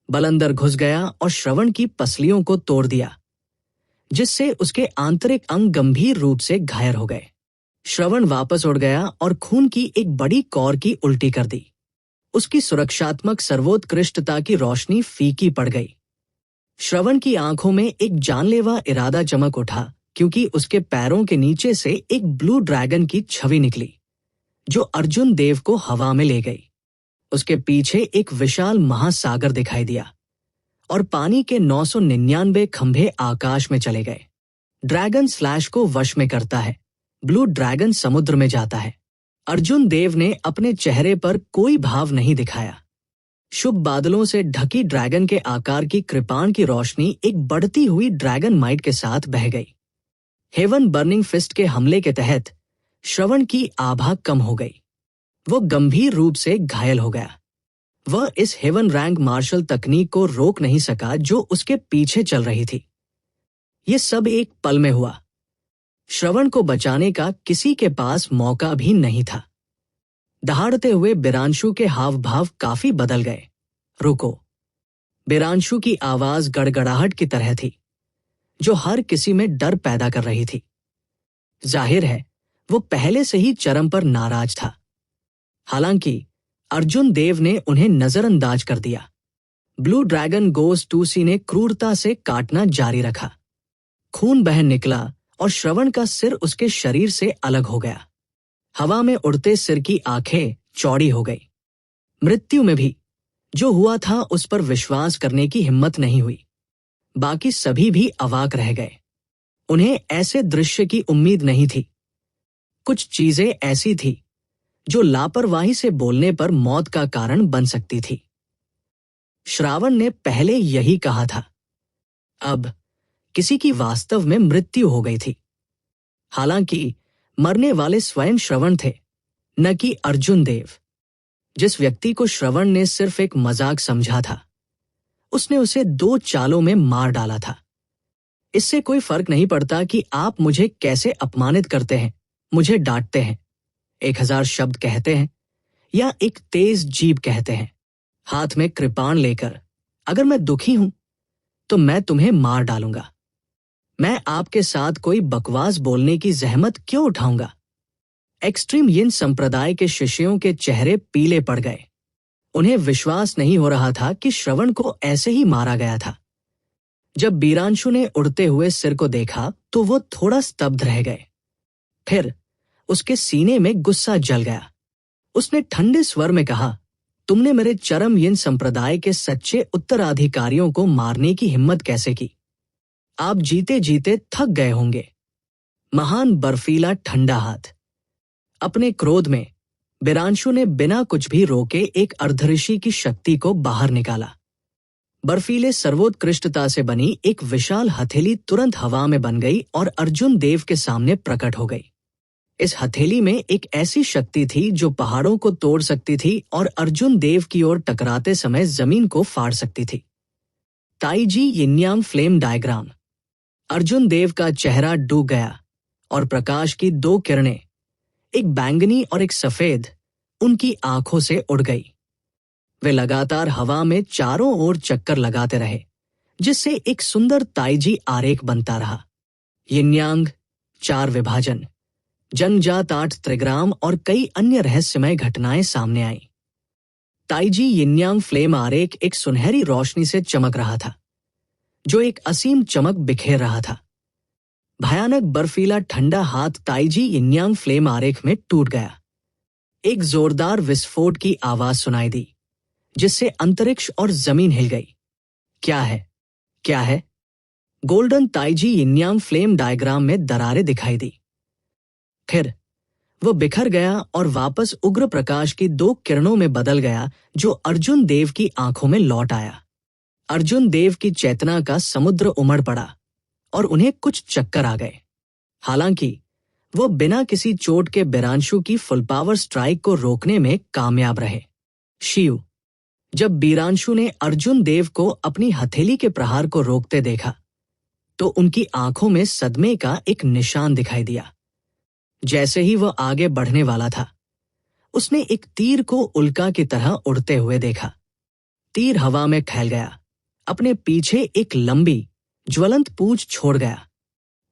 बल अंदर घुस गया और श्रवण की पसलियों को तोड़ दिया, जिससे उसके आंतरिक अंग गंभीर रूप से घायल हो गए। श्रवण वापस उड़ गया और खून की एक बड़ी कौर की उल्टी कर दी। उसकी सुरक्षात्मक सर्वोत्कृष्टता की रोशनी फीकी पड़ गई। श्रवण की आंखों में एक जानलेवा इरादा चमक उठा, क्योंकि उसके पैरों के नीचे से एक ब्लू ड्रैगन की छवि निकली, जो अर्जुन देव को हवा में ले गई। उसके पीछे एक विशाल महासागर दिखाई दिया और पानी के 999 खंभे आकाश में चले गए। ड्रैगन स्लैश को वश में करता है। ब्लू ड्रैगन समुद्र में जाता है। अर्जुन देव ने अपने चेहरे पर कोई भाव नहीं दिखाया। शुभ बादलों से ढकी ड्रैगन के आकार की कृपाण की रोशनी एक बढ़ती हुई ड्रैगन माइट के साथ बह गई। हेवन बर्निंग फिस्ट के हमले के तहत श्रवण की आभा कम हो गई। वो गंभीर रूप से घायल हो गया। वह इस हेवन रैंक मार्शल तकनीक को रोक नहीं सका जो उसके पीछे चल रही थी। ये सब एक पल में हुआ। श्रवण को बचाने का किसी के पास मौका भी नहीं था। दहाड़ते हुए बिरांशु के हाव भाव काफी बदल गए। रुको! बिरांशु की आवाज गड़गड़ाहट की तरह थी, जो हर किसी में डर पैदा कर रही थी। जाहिर है वो पहले से ही चरम पर नाराज था। हालांकि अर्जुन देव ने उन्हें नजरअंदाज कर दिया। ब्लू ड्रैगन गोस टूसी ने क्रूरता से काटना जारी रखा। खून बह निकला और श्रवण का सिर उसके शरीर से अलग हो गया। हवा में उड़ते सिर की आंखें चौड़ी हो गई। मृत्यु में भी जो हुआ था उस पर विश्वास करने की हिम्मत नहीं हुई। बाकी सभी भी अवाक रह गए। उन्हें ऐसे दृश्य की उम्मीद नहीं थी। कुछ चीजें ऐसी थी जो लापरवाही से बोलने पर मौत का कारण बन सकती थी। श्रावण ने पहले यही कहा था। अब किसी की वास्तव में मृत्यु हो गई थी। हालांकि मरने वाले स्वयं श्रवण थे, न कि अर्जुन देव। जिस व्यक्ति को श्रवण ने सिर्फ एक मजाक समझा था, उसने उसे 2 चालों में मार डाला था। इससे कोई फर्क नहीं पड़ता कि आप मुझे कैसे अपमानित करते हैं, मुझे डांटते हैं, 1000 शब्द कहते हैं या एक तेज जीभ कहते हैं। हाथ में कृपाण लेकर अगर मैं दुखी हूं तो मैं तुम्हें मार डालूंगा। मैं आपके साथ कोई बकवास बोलने की जहमत क्यों उठाऊंगा? एक्सट्रीम यिन संप्रदाय के शिष्यों के चेहरे पीले पड़ गए। उन्हें विश्वास नहीं हो रहा था कि श्रवण को ऐसे ही मारा गया था। जब बीरांशु ने उड़ते हुए सिर को देखा तो वो थोड़ा स्तब्ध रह गए। फिर उसके सीने में गुस्सा जल गया। उसने ठंडे स्वर में कहा, तुमने मेरे चरम यिन संप्रदाय के सच्चे उत्तराधिकारियों को मारने की हिम्मत कैसे की? आप जीते जीते थक गए होंगे। महान बर्फीला ठंडा हाथ। अपने क्रोध में बिरांशु ने बिना कुछ भी रोके एक अर्धऋषि की शक्ति को बाहर निकाला। बर्फीले सर्वोत्कृष्टता से बनी एक विशाल हथेली तुरंत हवा में बन गई और अर्जुन देव के सामने प्रकट हो गई। इस हथेली में एक ऐसी शक्ति थी जो पहाड़ों को तोड़ सकती थी और अर्जुन देव की ओर टकराते समय जमीन को फाड़ सकती थी। ताईजी यिन्यांग फ्लेम डायग्राम। अर्जुन देव का चेहरा डूब गया और प्रकाश की 2 किरणें, एक बैंगनी और एक सफेद, उनकी आंखों से उड़ गई। वे लगातार हवा में चारों ओर चक्कर लगाते रहे, जिससे एक सुंदर ताईजी आरेख बनता रहा। यिन्यांग, 4 विभाजन, जनजात 8 त्रिग्राम और कई अन्य रहस्यमय घटनाएं सामने आईं। ताइजी यिन्यांग फ्लेम आरेख एक सुनहरी रोशनी से चमक रहा था, जो एक असीम चमक बिखेर रहा था। भयानक बर्फीला ठंडा हाथ ताइजी यिन्यांग फ्लेम आरेख में टूट गया। एक जोरदार विस्फोट की आवाज सुनाई दी, जिससे अंतरिक्ष और जमीन हिल गई। क्या है? क्या है? गोल्डन ताइजी यिन्यांग फ्लेम डायग्राम में दरारें दिखाई दी। फिर वो बिखर गया और वापस उग्र प्रकाश की 2 किरणों में बदल गया, जो अर्जुन देव की आंखों में लौट आया। अर्जुन देव की चेतना का समुद्र उमड़ पड़ा और उन्हें कुछ चक्कर आ गए। हालांकि वो बिना किसी चोट के बीरांशु की फुल पावर स्ट्राइक को रोकने में कामयाब रहे। शिव, जब बीरांशु ने अर्जुन देव को अपनी हथेली के प्रहार को रोकते देखा, तो उनकी आंखों में सदमे का एक निशान दिखाई दिया। जैसे ही वह आगे बढ़ने वाला था, उसने एक तीर को उल्का की तरह उड़ते हुए देखा। तीर हवा में फैल गया, अपने पीछे एक लंबी, ज्वलंत पूंछ छोड़ गया।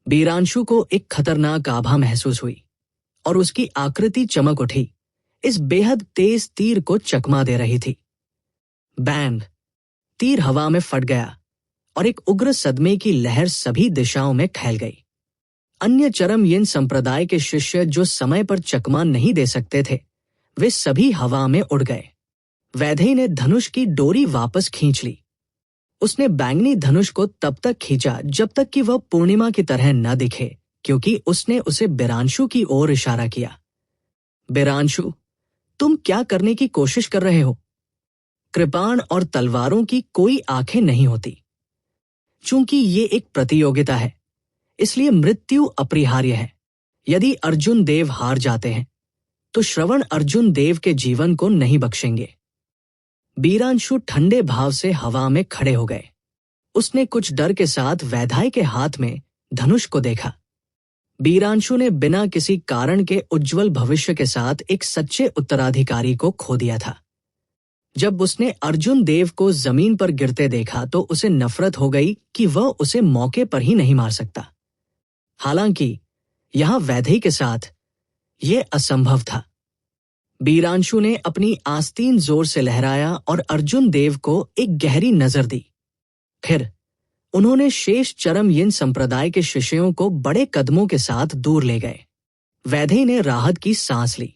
बीरांशु को एक खतरनाक आभा महसूस हुई और उसकी आकृति चमक उठी, इस बेहद तेज तीर को चकमा दे रही थी। बैंग! तीर हवा में फट गया और एक उग्र सदमे की लहर सभी दिशाओं में फैल गई। अन्य चरम यिन संप्रदाय के शिष्य जो समय पर चकमा नहीं दे सकते थे, वे सभी हवा में उड़ गए। वैदेही ने धनुष की डोरी वापस खींच ली। उसने बैंगनी धनुष को तब तक खींचा जब तक कि वह पूर्णिमा की तरह न दिखे, क्योंकि उसने उसे बीरांशु की ओर इशारा किया। बीरांशु, तुम क्या करने की कोशिश कर रहे हो? कृपाण और तलवारों की कोई आंखें नहीं होती। चूंकि ये एक प्रतियोगिता है, इसलिए मृत्यु अपरिहार्य है। यदि अर्जुन देव हार जाते हैं, तो श्रवण अर्जुन देव के जीवन को नहीं बख्शेंगे। बीरांशु ठंडे भाव से हवा में खड़े हो गए। उसने कुछ डर के साथ वैदेही के हाथ में धनुष को देखा। बीरांशु ने बिना किसी कारण के उज्जवल भविष्य के साथ एक सच्चे उत्तराधिकारी को खो दिया था। जब उसने अर्जुन देव को जमीन पर गिरते देखा, तो उसे नफरत हो गई कि वह उसे मौके पर ही नहीं मार सकता। हालांकि यहां वैदेही के साथ यह असंभव था। बीरांशु ने अपनी आस्तीन जोर से लहराया और अर्जुन देव को एक गहरी नजर दी। फिर उन्होंने शेष चरम यिन संप्रदाय के शिष्यों को बड़े कदमों के साथ दूर ले गए। वैदेही ने राहत की सांस ली।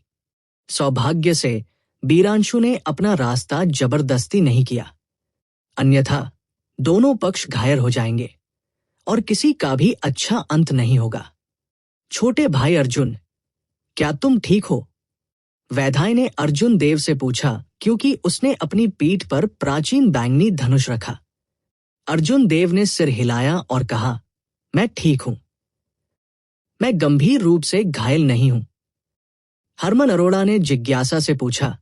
सौभाग्य से बीरांशु ने अपना रास्ता जबरदस्ती नहीं किया, अन्यथा दोनों पक्ष घायल हो जाएंगे और किसी का भी अच्छा अंत नहीं होगा। छोटे भाई अर्जुन, क्या तुम ठीक हो? वैदेही ने अर्जुन देव से पूछा, क्योंकि उसने अपनी पीठ पर प्राचीन बैंगनी धनुष रखा। अर्जुन देव ने सिर हिलाया और कहा, मैं ठीक हूं। मैं गंभीर रूप से घायल नहीं हूं। हरमन अरोड़ा ने जिज्ञासा से पूछा,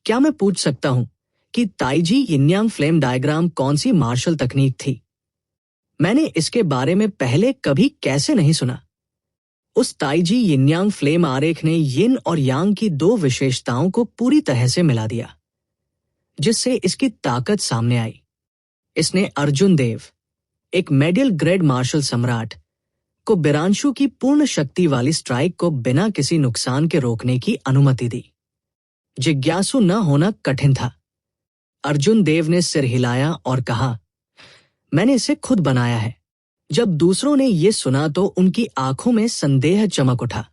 क्या मैं पूछ सकता हूं कि ताइजी यिन्यांग फ्लेम डायग्राम कौन सी मार्शल तकनीक थी? मैंने इसके बारे में पहले कभी कैसे नहीं सुना। उस ताइजी यिन्यांग फ्लेम आरेख ने यिन और यांग की 2 विशेषताओं को पूरी तरह से मिला दिया, जिससे इसकी ताकत सामने आई। इसने अर्जुन देव, एक मेडल ग्रेड मार्शल सम्राट, को बीरांशु की पूर्ण शक्ति वाली स्ट्राइक को बिना किसी नुकसान के रोकने की अनुमति दी। जिज्ञासु न होना कठिन था। अर्जुन देव ने सिर हिलाया और कहा, मैंने इसे खुद बनाया है। जब दूसरों ने यह सुना तो उनकी आंखों में संदेह चमक उठा।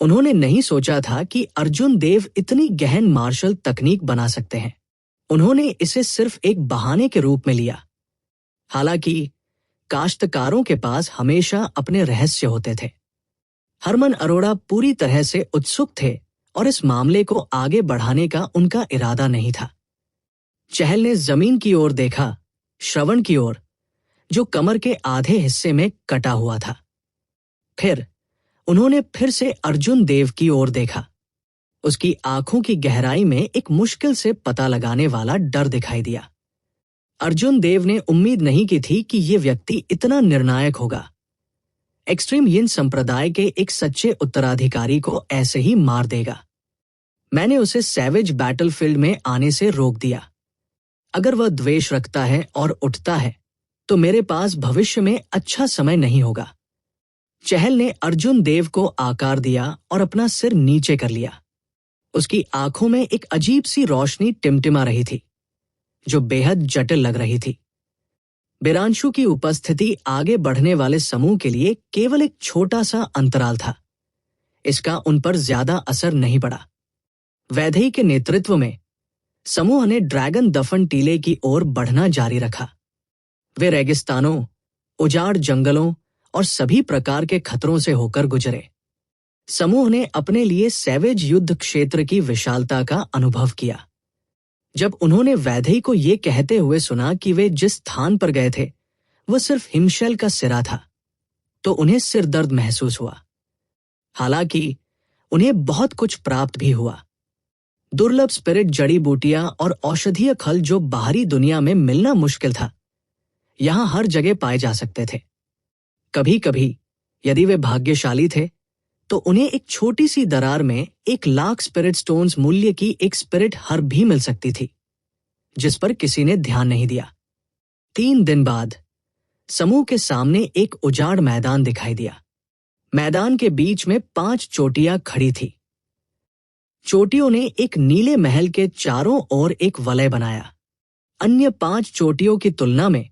उन्होंने नहीं सोचा था कि अर्जुन देव इतनी गहन मार्शल तकनीक बना सकते हैं। उन्होंने इसे सिर्फ एक बहाने के रूप में लिया। हालांकि काश्तकारों के पास हमेशा अपने रहस्य होते थे। हरमन अरोड़ा पूरी तरह से उत्सुक थे और इस मामले को आगे बढ़ाने का उनका इरादा नहीं था। चहल ने जमीन की ओर देखा, श्रवण की ओर, जो कमर के आधे हिस्से में कटा हुआ था। फिर उन्होंने फिर से अर्जुन देव की ओर देखा। उसकी आंखों की गहराई में एक मुश्किल से पता लगाने वाला डर दिखाई दिया। अर्जुन देव ने उम्मीद नहीं की थी कि यह व्यक्ति इतना निर्णायक होगा। एक्सट्रीम यिन संप्रदाय के एक सच्चे उत्तराधिकारी को ऐसे ही मार देगा। मैंने उसे सैवेज बैटलफील्ड में आने से रोक दिया। अगर वह द्वेष रखता है और उठता है, तो मेरे पास भविष्य में अच्छा समय नहीं होगा। चहल ने अर्जुन देव को आकार दिया और अपना सिर नीचे कर लिया। उसकी आंखों में एक अजीब सी रोशनी टिमटिमा रही थी, जो बेहद जटिल लग रही थी। बिरांशु की उपस्थिति आगे बढ़ने वाले समूह के लिए केवल एक छोटा सा अंतराल था। इसका उन पर ज्यादा असर नहीं पड़ा। वैदेही के नेतृत्व में समूह ने ड्रैगन दफन टीले की ओर बढ़ना जारी रखा। वे रेगिस्तानों, उजाड़ जंगलों और सभी प्रकार के खतरों से होकर गुजरे। समूह ने अपने लिए सैवेज युद्ध क्षेत्र की विशालता का अनुभव किया। जब उन्होंने वैदेही को ये कहते हुए सुना कि वे जिस स्थान पर गए थे वह सिर्फ हिमशैल का सिरा था, तो उन्हें सिर दर्द महसूस हुआ। हालांकि उन्हें बहुत कुछ प्राप्त भी हुआ। दुर्लभ स्पिरिट जड़ी बूटियां और औषधीय खल जो बाहरी दुनिया में मिलना मुश्किल था, यहां हर जगह पाए जा सकते थे। कभी कभी यदि वे भाग्यशाली थे तो उन्हें एक छोटी सी दरार में 1,00,000 स्पिरिट स्टोन्स मूल्य की एक स्पिरिट हर्ब भी मिल सकती थी, जिस पर किसी ने ध्यान नहीं दिया। 3 दिन बाद समूह के सामने एक उजाड़ मैदान दिखाई दिया। मैदान के बीच में 5 चोटियां खड़ी थी। चोटियों ने एक नीले महल के चारों ओर एक वलय बनाया। अन्य 5 चोटियों की तुलना में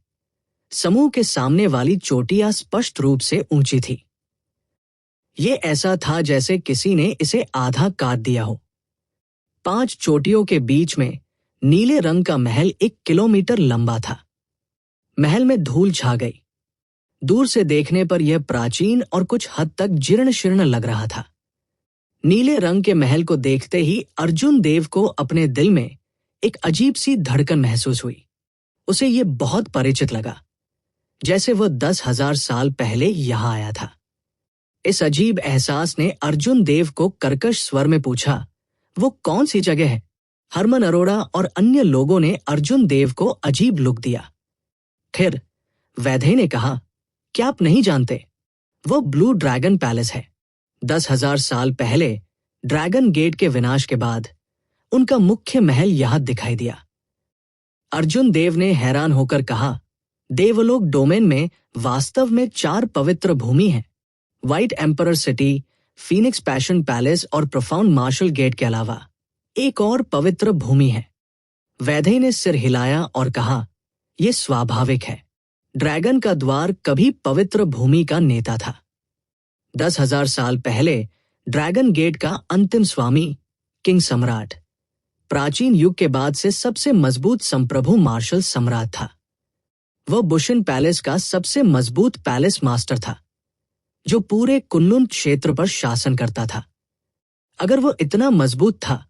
समूह के सामने वाली चोटियां स्पष्ट रूप से ऊंची थी। ये ऐसा था जैसे किसी ने इसे आधा काट दिया हो। 5 चोटियों के बीच में नीले रंग का महल 1 किलोमीटर लंबा था। महल में धूल छा गई। दूर से देखने पर यह प्राचीन और कुछ हद तक जीर्ण शीर्ण लग रहा था। नीले रंग के महल को देखते ही अर्जुन देव को अपने दिल में एक अजीब सी धड़कन महसूस हुई। उसे यह बहुत परिचित लगा, जैसे वह 10,000 साल पहले यहां आया था। इस अजीब एहसास ने अर्जुन देव को कर्कश स्वर में पूछा, वो कौन सी जगह है? हरमन अरोड़ा और अन्य लोगों ने अर्जुन देव को अजीब लुक दिया। फिर वैदेही ने कहा, क्या आप नहीं जानते? वो ब्लू ड्रैगन पैलेस है। 10,000 साल पहले ड्रैगन गेट के विनाश के बाद उनका मुख्य महल यहां दिखाई दिया। अर्जुन देव ने हैरान होकर कहा, देवलोक डोमेन में वास्तव में 4 पवित्र भूमि हैं। White emperor city, Phoenix passion palace और प्रोफाउंड मार्शल गेट के अलावा एक और पवित्र भूमि है। वैदेही ने सिर हिलाया और कहा, यह स्वाभाविक है। ड्रैगन का द्वार कभी पवित्र भूमि का नेता था। 10,000 साल पहले ड्रैगन गेट का अंतिम स्वामी किंग सम्राट प्राचीन युग के बाद से सबसे मजबूत संप्रभु मार्शल सम्राट था। वह बुशिन पैलेस का सबसे मजबूत पैलेस मास्टर था, जो पूरे कुनलुन क्षेत्र पर शासन करता था। अगर वह इतना मजबूत था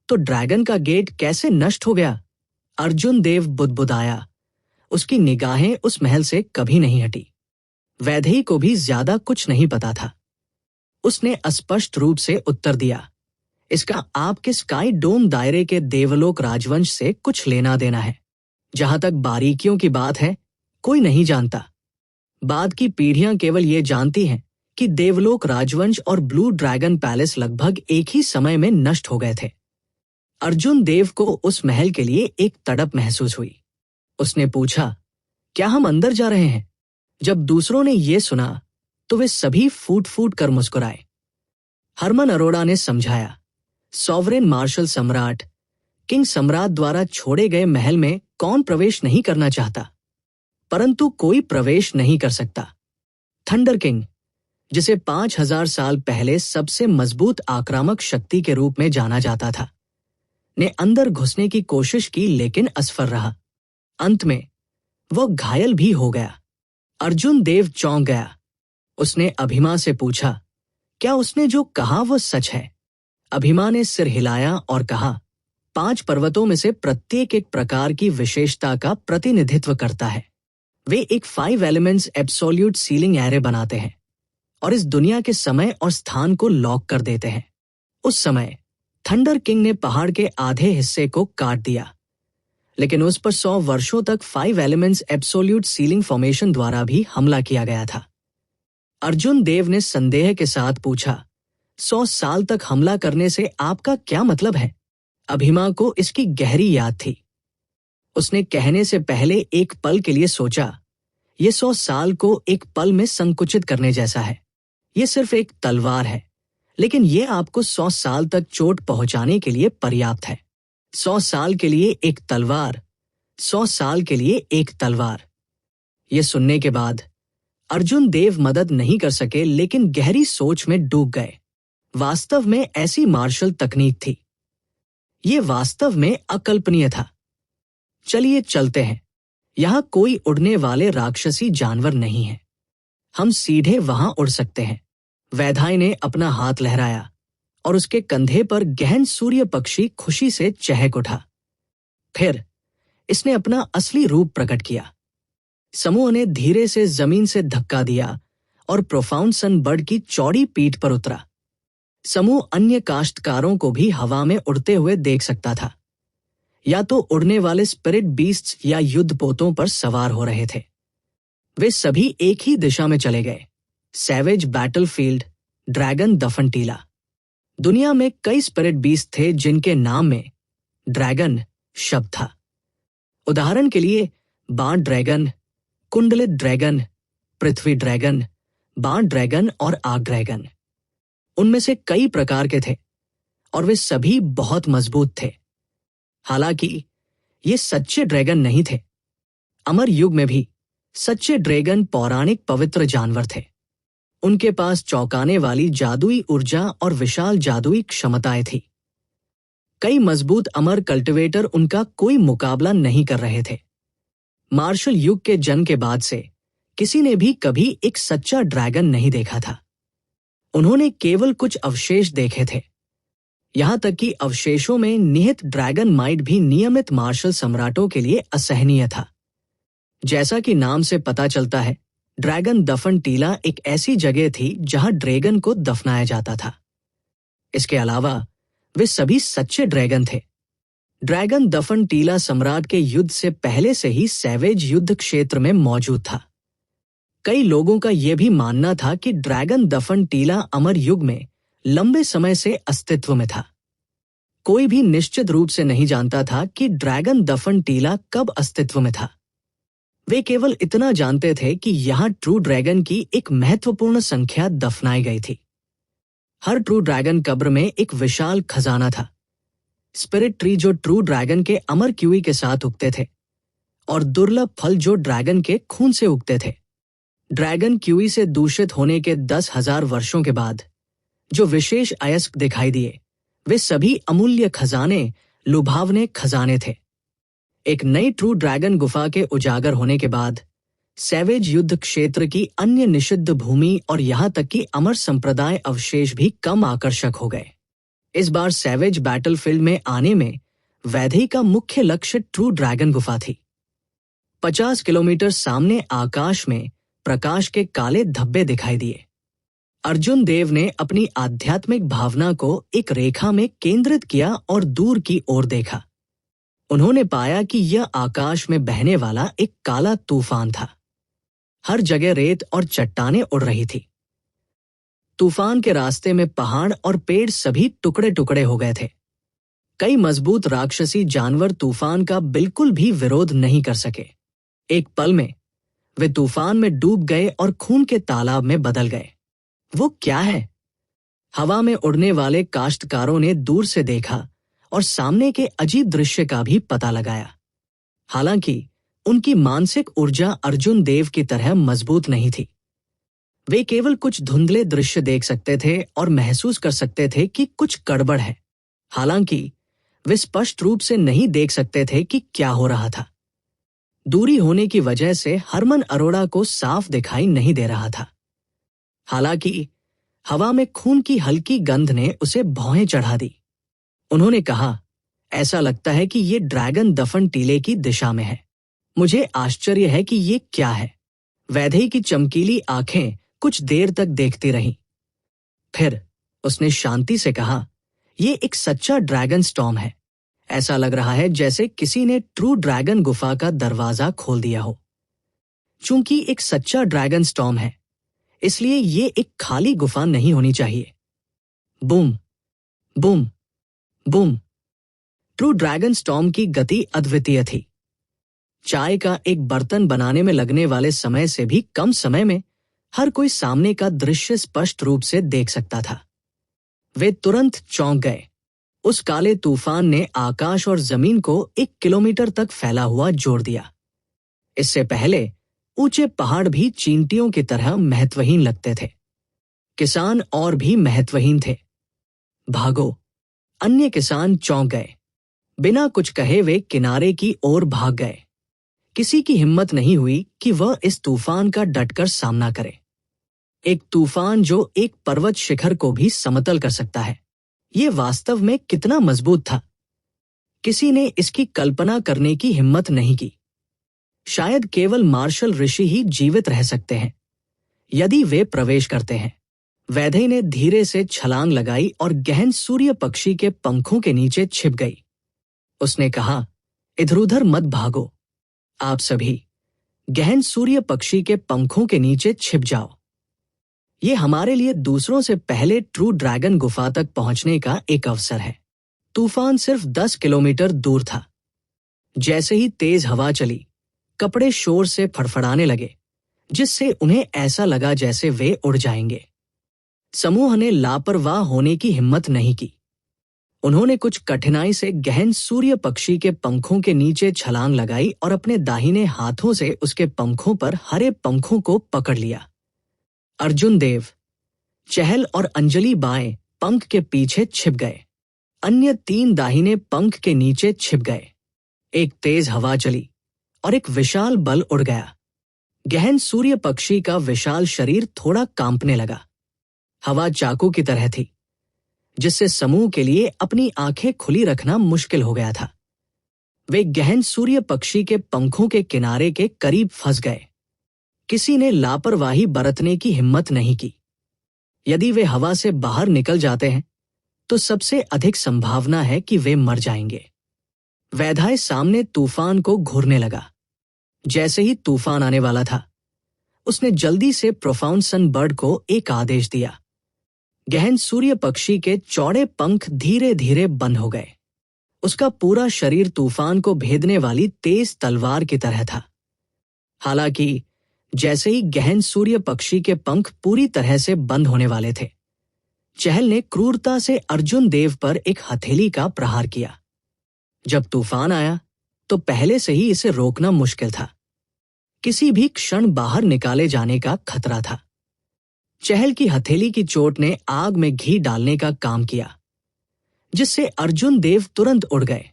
तो ड्रैगन का गेट कैसे नष्ट हो गया? अर्जुन देव बुदबुदाया। उसकी निगाहें उस महल से कभी नहीं हटी। वैदेही को भी ज्यादा कुछ नहीं पता था। उसने अस्पष्ट रूप से उत्तर दिया, इसका आपके स्काई डोम दायरे के देवलोक राजवंश से कुछ लेना देना है। जहां तक बारीकियों की बात है, कोई नहीं जानता। बाद की पीढ़ियां केवल ये जानती हैं कि देवलोक राजवंश और ब्लू ड्रैगन पैलेस लगभग एक ही समय में नष्ट हो गए थे। अर्जुन देव को उस महल के लिए एक तड़प महसूस हुई। उसने पूछा, क्या हम अंदर जा रहे हैं? जब दूसरों ने यह सुना तो वे सभी फूट फूट कर मुस्कुराए। हरमन अरोड़ा ने समझाया, सॉवरेन मार्शल सम्राट किंग सम्राट द्वारा छोड़े गए महल में कौन प्रवेश नहीं करना चाहता, परंतु कोई प्रवेश नहीं कर सकता। थंडर किंग, जिसे 5,000 साल पहले सबसे मजबूत आक्रामक शक्ति के रूप में जाना जाता था, ने अंदर घुसने की कोशिश की लेकिन असफल रहा। अंत में वह घायल भी हो गया। अर्जुन देव चौंक गया। उसने अभिमा से पूछा, क्या उसने जो कहा वह सच है? अभिमा ने सिर हिलाया और कहा, 5 पर्वतों में से प्रत्येक एक प्रकार की विशेषता का प्रतिनिधित्व करता है। वे एक 5 एलिमेंट्स एब्सोल्यूट सीलिंग एरे बनाते हैं और इस दुनिया के समय और स्थान को लॉक कर देते हैं। उस समय थंडर किंग ने पहाड़ के आधे हिस्से को काट दिया, लेकिन उस पर 100 वर्षों तक 5 एलिमेंट्स एब्सोल्यूट सीलिंग फॉर्मेशन द्वारा भी हमला किया गया था। अर्जुन देव ने संदेह के साथ पूछा, 100 साल तक हमला करने से आपका क्या मतलब है? अभिमा को इसकी गहरी याद थी। उसने कहने से पहले एक पल के लिए सोचा, यह 100 साल को एक पल में संकुचित करने जैसा है। ये सिर्फ एक तलवार है, लेकिन ये आपको 100 साल तक चोट पहुंचाने के लिए पर्याप्त है। 100 साल के लिए एक तलवार, 100 साल के लिए एक तलवार। ये सुनने के बाद अर्जुन देव मदद नहीं कर सके, लेकिन गहरी सोच में डूब गए। वास्तव में ऐसी मार्शल तकनीक थी। ये वास्तव में अकल्पनीय था। चलिए चलते हैं। यहां कोई उड़ने वाले राक्षसी जानवर नहीं है। हम सीधे वहां उड़ सकते हैं। वैधाई ने अपना हाथ लहराया और उसके कंधे पर गहन सूर्य पक्षी खुशी से चहक उठा। फिर इसने अपना असली रूप प्रकट किया। समूह ने धीरे से जमीन से धक्का दिया और प्रोफाउंड सनबर्ड की चौड़ी पीठ पर उतरा। समूह अन्य काश्तकारों को भी हवा में उड़ते हुए देख सकता था, या तो उड़ने वाले स्पिरिट बीस्ट्स या युद्धपोतों पर सवार हो रहे थे। वे सभी एक ही दिशा में चले गए, सैवेज बैटलफील्ड, ड्रैगन दफन टीला। दुनिया में कई स्पिरिट बीस्ट थे जिनके नाम में ड्रैगन शब्द था। उदाहरण के लिए बाण ड्रैगन, कुंडलित ड्रैगन, पृथ्वी ड्रैगन, बाण ड्रैगन और आग ड्रैगन। उनमें से कई प्रकार के थे और वे सभी बहुत मजबूत थे। हालांकि ये सच्चे ड्रैगन नहीं थे। अमर युग में भी सच्चे ड्रैगन पौराणिक पवित्र जानवर थे। उनके पास चौंकाने वाली जादुई ऊर्जा और विशाल जादुई क्षमताएं थी। कई मजबूत अमर कल्टिवेटर उनका कोई मुकाबला नहीं कर रहे थे। मार्शल युग के जन्म के बाद से किसी ने भी कभी एक सच्चा ड्रैगन नहीं देखा था। उन्होंने केवल कुछ अवशेष देखे थे। यहां तक कि अवशेषों में निहित ड्रैगन माइट भी नियमित मार्शल सम्राटों के लिए असहनीय था। जैसा कि नाम से पता चलता है, ड्रैगन दफन टीला एक ऐसी जगह थी जहां ड्रैगन को दफनाया जाता था। इसके अलावा वे सभी सच्चे ड्रैगन थे। ड्रैगन दफन टीला सम्राट के युद्ध से पहले से ही सैवेज युद्ध क्षेत्र में मौजूद था। कई लोगों का यह भी मानना था कि ड्रैगन दफन टीला अमर युग में लंबे समय से अस्तित्व में था। कोई भी निश्चित रूप से नहीं जानता था कि ड्रैगन दफन टीला कब अस्तित्व में था। वे केवल इतना जानते थे कि यहां ट्रू ड्रैगन की एक महत्वपूर्ण संख्या दफनाई गई थी। हर ट्रू ड्रैगन कब्र में एक विशाल खजाना था। स्पिरिट ट्री जो ट्रू ड्रैगन के अमर क्यूई के साथ उगते थे, और दुर्लभ फल जो ड्रैगन के खून से उगते थे। ड्रैगन क्यूई से दूषित होने के 10,000 वर्षों के बाद जो विशेष अयस्क दिखाई दिए, वे सभी अमूल्य खजाने, लुभावने खजाने थे। एक नई ट्रू ड्रैगन गुफा के उजागर होने के बाद सैवेज युद्ध क्षेत्र की अन्य निषिद्ध भूमि और यहां तक कि अमर संप्रदाय अवशेष भी कम आकर्षक हो गए। इस बार सैवेज बैटलफील्ड में आने में वैधई का मुख्य लक्ष्य ट्रू ड्रैगन गुफा थी। 50 किलोमीटर सामने आकाश में प्रकाश के काले धब्बे दिखाई दिए। अर्जुन देव ने अपनी आध्यात्मिक भावना को एक रेखा में केंद्रित किया और दूर की ओर देखा। उन्होंने पाया कि यह आकाश में बहने वाला एक काला तूफान था। हर जगह रेत और चट्टानें उड़ रही थी। तूफान के रास्ते में पहाड़ और पेड़ सभी टुकड़े टुकड़े हो गए थे। कई मजबूत राक्षसी जानवर तूफान का बिल्कुल भी विरोध नहीं कर सके। एक पल में वे तूफान में डूब गए और खून के तालाब में बदल गए। वो क्या है? हवा में उड़ने वाले काश्तकारों ने दूर से देखा और सामने के अजीब दृश्य का भी पता लगाया। हालांकि उनकी मानसिक ऊर्जा अर्जुन देव की तरह मजबूत नहीं थी। वे केवल कुछ धुंधले दृश्य देख सकते थे और महसूस कर सकते थे कि कुछ गड़बड़ है। हालांकि वे स्पष्ट रूप से नहीं देख सकते थे कि क्या हो रहा था। दूरी होने की वजह से हरमन अरोड़ा को साफ दिखाई नहीं दे रहा था। हालांकि हवा में खून की हल्की गंध ने उसे भौहें चढ़ा दी। उन्होंने कहा, ऐसा लगता है कि ये ड्रैगन दफन टीले की दिशा में है। मुझे आश्चर्य है कि ये क्या है। वैधई की चमकीली आंखें कुछ देर तक देखती रहीं। फिर उसने शांति से कहा, ये एक सच्चा ड्रैगन स्टॉर्म है। ऐसा लग रहा है जैसे किसी ने ट्रू ड्रैगन गुफा का दरवाजा खोल दिया हो। चूंकि एक सच्चा ड्रैगन स्टॉर्म है, इसलिए ये एक खाली गुफा नहीं होनी चाहिए। Boom, boom, boom. True dragon storm की गति अद्वितीय थी। चाय का एक बर्तन बनाने में लगने वाले समय से भी कम समय में हर कोई सामने का दृश्य स्पष्ट रूप से देख सकता था। वे तुरंत चौंक गए। उस काले तूफान ने आकाश और जमीन को 1 किलोमीटर तक फैला हुआ जोड़ दिया। इससे पहले ऊंचे पहाड़ भी चींटियों की तरह महत्वहीन लगते थे। किसान और भी महत्वहीन थे। भागो! अन्य किसान चौंक गए। बिना कुछ कहे वे किनारे की ओर भाग गए। किसी की हिम्मत नहीं हुई कि वह इस तूफान का डटकर सामना करे। एक तूफान जो एक पर्वत शिखर को भी समतल कर सकता है, ये वास्तव में कितना मजबूत था। किसी ने इसकी कल्पना करने की हिम्मत नहीं की। शायद केवल मार्शल ऋषि ही जीवित रह सकते हैं, यदि वे प्रवेश करते हैं। वैधे ने धीरे से छलांग लगाई और गहन सूर्य पक्षी के पंखों के नीचे छिप गई। उसने कहा, इधर-उधर मत भागो। आप सभी गहन सूर्य पक्षी के पंखों के नीचे छिप जाओ। ये हमारे लिए दूसरों से पहले ट्रू ड्रैगन गुफा तक पहुंचने का एक अवसर है। तूफान सिर्फ 10 किलोमीटर दूर था। जैसे ही तेज हवा चली, कपड़े शोर से फड़फड़ाने लगे, जिससे उन्हें ऐसा लगा जैसे वे उड़ जाएंगे। समूह ने लापरवाह होने की हिम्मत नहीं की। उन्होंने कुछ कठिनाई से गहन सूर्य पक्षी के पंखों के नीचे छलांग लगाई और अपने दाहिने हाथों से उसके पंखों पर हरे पंखों को पकड़ लिया। अर्जुन देव, चहल और अंजलि बाएं पंख के पीछे छिप गए। अन्य 3 दाहिने पंख के नीचे छिप गए। एक तेज हवा चली और एक विशाल बल उड़ गया। गहन सूर्य पक्षी का विशाल शरीर थोड़ा कांपने लगा। हवा चाकू की तरह थी, जिससे समूह के लिए अपनी आंखें खुली रखना मुश्किल हो गया था। वे गहन सूर्य पक्षी के पंखों के किनारे के करीब फंस गए। किसी ने लापरवाही बरतने की हिम्मत नहीं की। यदि वे हवा से बाहर निकल जाते हैं, तो सबसे अधिक संभावना है कि वे मर जाएंगे। वैधाय सामने तूफान को घूरने लगा। जैसे ही तूफान आने वाला था, उसने जल्दी से प्रोफाउंड सन बर्ड को एक आदेश दिया। गहन सूर्य पक्षी के चौड़े पंख धीरे धीरे बंद हो गए। उसका पूरा शरीर तूफान को भेदने वाली तेज तलवार की तरह था। हालांकि जैसे ही गहन सूर्य पक्षी के पंख पूरी तरह से बंद होने वाले थे, चहल ने क्रूरता से अर्जुन देव पर एक हथेली का प्रहार किया। जब तूफान आया, तो पहले से ही इसे रोकना मुश्किल था। किसी भी क्षण बाहर निकाले जाने का खतरा था। चहल की हथेली की चोट ने आग में घी डालने का काम किया, जिससे अर्जुन देव तुरंत उड़ गए।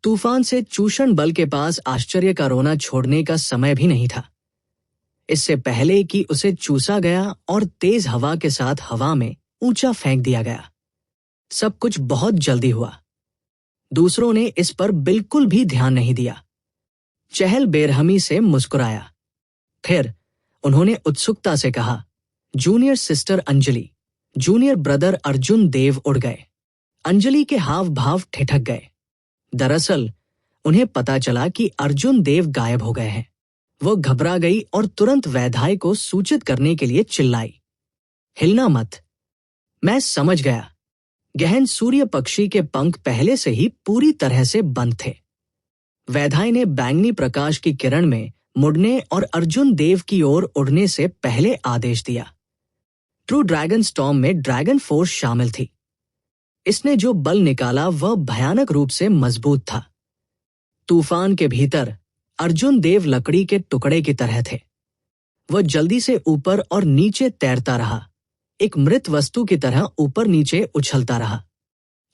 तूफान से चूषण बल के पास आश्चर्य का रोना छोड़ने का समय भी नहीं था। इससे पहले कि उसे चूसा गया और तेज हवा के साथ हवा में ऊंचा फेंक दिया गया। सब कुछ बहुत जल्दी हुआ। दूसरों ने इस पर बिल्कुल भी ध्यान नहीं दिया। चहल बेरहमी से मुस्कुराया। फिर उन्होंने उत्सुकता से कहा, junior sister Anjali, junior brother Arjun Dev उड़ गए। अंजलि के हाव भाव ठिठक गए। दरअसल उन्हें पता चला कि अर्जुन देव गायब हो गए हैं। वो घबरा गई और तुरंत वैधाय को सूचित करने के लिए चिल्लाई, हिलना मत। मैं समझ गया। गहन सूर्य पक्षी के पंख पहले से ही पूरी तरह से बंद थे। वैधाय ने बैंगनी प्रकाश की किरण में मुड़ने और अर्जुन देव की ओर उड़ने से पहले आदेश दिया। ट्रू ड्रैगन स्टॉर्म में ड्रैगन फोर्स शामिल थी। इसने जो बल निकाला वह भयानक रूप से मजबूत था। तूफान के भीतर अर्जुन देव लकड़ी के टुकड़े की तरह थे। वह जल्दी से ऊपर और नीचे तैरता रहा, एक मृत वस्तु की तरह ऊपर नीचे उछलता रहा।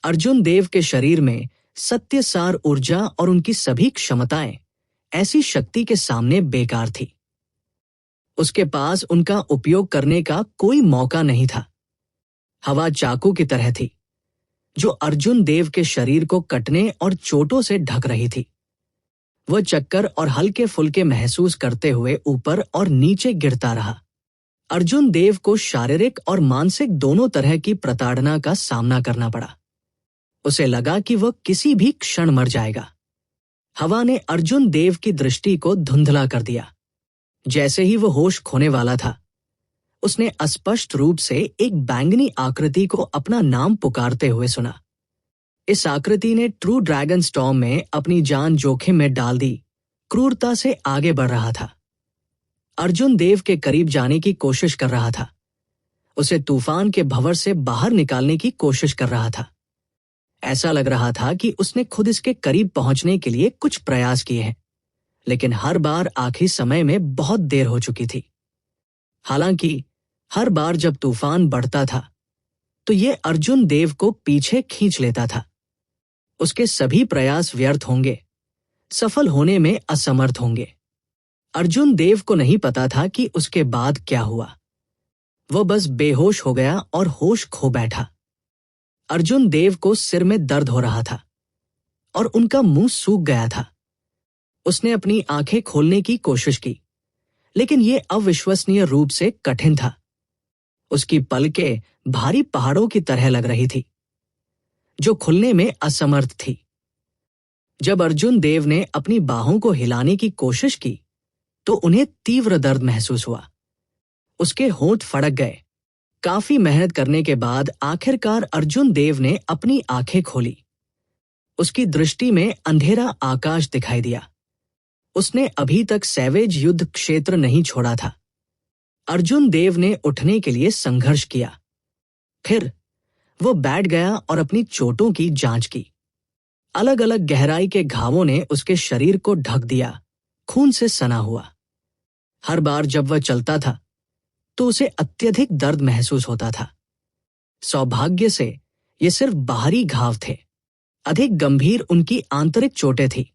अर्जुन देव के शरीर में सत्यसार ऊर्जा और उनकी सभी क्षमताएं ऐसी शक्ति के सामने बेकार थी। उसके पास उनका उपयोग करने का कोई मौका नहीं था। हवा चाकू की तरह थी, जो अर्जुन देव के शरीर को कटने और चोटों से ढक रही थी। वह चक्कर और हल्के फुल्के महसूस करते हुए ऊपर और नीचे गिरता रहा। अर्जुन देव को शारीरिक और मानसिक दोनों तरह की प्रताड़ना का सामना करना पड़ा। उसे लगा कि वह किसी भी क्षण मर जाएगा। हवा ने अर्जुन देव की दृष्टि को धुंधला कर दिया। जैसे ही वह होश खोने वाला था, उसने अस्पष्ट रूप से एक बैंगनी आकृति को अपना नाम पुकारते हुए सुना। इस आकृति ने ट्रू ड्रैगन स्टॉर्म में अपनी जान जोखिम में डाल दी, क्रूरता से आगे बढ़ रहा था। अर्जुन देव के करीब जाने की कोशिश कर रहा था। उसे तूफान के भंवर से बाहर निकालने की कोशिश कर रहा था। ऐसा लग रहा था कि उसने खुद इसके करीब पहुंचने के लिए कुछ प्रयास किए हैं, लेकिन हर बार आखिरी समय में बहुत देर हो चुकी थी। हालांकि हर बार जब तूफान बढ़ता था तो ये अर्जुन देव को पीछे खींच लेता था। उसके सभी प्रयास व्यर्थ होंगे, सफल होने में असमर्थ होंगे। अर्जुन देव को नहीं पता था कि उसके बाद क्या हुआ। वह बस बेहोश हो गया और होश खो बैठा। अर्जुन देव को सिर में दर्द हो रहा था और उनका मुंह सूख गया था। उसने अपनी आंखें खोलने की कोशिश की, लेकिन यह अविश्वसनीय रूप से कठिन था। उसकी पलकें भारी पहाड़ों की तरह लग रही थी, जो खुलने में असमर्थ थी। जब अर्जुन देव ने अपनी बाहों को हिलाने की कोशिश की तो उन्हें तीव्र दर्द महसूस हुआ। उसके होंठ फड़क गए। काफी मेहनत करने के बाद आखिरकार अर्जुन देव ने अपनी आंखें खोली। उसकी दृष्टि में अंधेरा आकाश दिखाई दिया। उसने अभी तक सैवेज युद्ध क्षेत्र नहीं छोड़ा था। अर्जुन देव ने उठने के लिए संघर्ष किया। फिर वो बैठ गया और अपनी चोटों की जांच की। अलग अलग गहराई के घावों ने उसके शरीर को ढक दिया, खून से सना हुआ। हर बार जब वह चलता था तो उसे अत्यधिक दर्द महसूस होता था। सौभाग्य से ये सिर्फ बाहरी घाव थे, अधिक गंभीर उनकी आंतरिक चोटें थी।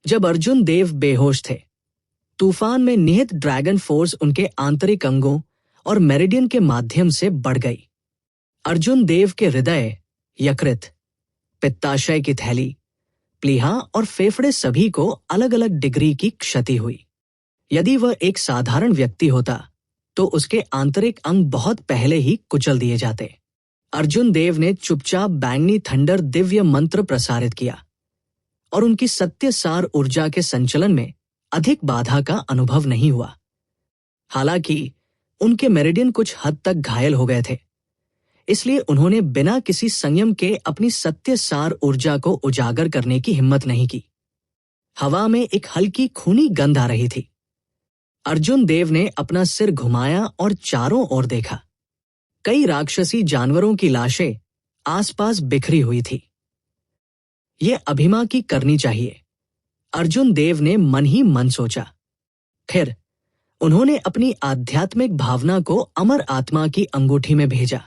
जब अर्जुन देव बेहोश थे, तूफान में निहित ड्रैगन फोर्स उनके आंतरिक अंगों और मेरिडियन के माध्यम से बढ़ गई। अर्जुन देव के हृदय, यकृत, पित्ताशय की थैली, प्लीहा और फेफड़े सभी को अलग अलग डिग्री की क्षति हुई। यदि वह एक साधारण व्यक्ति होता तो उसके आंतरिक अंग बहुत पहले ही कुचल दिए जाते। अर्जुन देव ने चुपचाप बैंगनी थंडर दिव्य मंत्र प्रसारित किया और उनकी सत्य सार ऊर्जा के संचलन में अधिक बाधा का अनुभव नहीं हुआ। हालांकि उनके मेरिडियन कुछ हद तक घायल हो गए थे, इसलिए उन्होंने बिना किसी संयम के अपनी सत्य सार ऊर्जा को उजागर करने की हिम्मत नहीं की। हवा में एक हल्की खूनी गंध आ रही थी। अर्जुन देव ने अपना सिर घुमाया और चारों ओर देखा। कई राक्षसी जानवरों की लाशें आसपास बिखरी हुई थी। यह अभिमा की करनी चाहिए, अर्जुन देव ने मन ही मन सोचा। फिर उन्होंने अपनी आध्यात्मिक भावना को अमर आत्मा की अंगूठी में भेजा।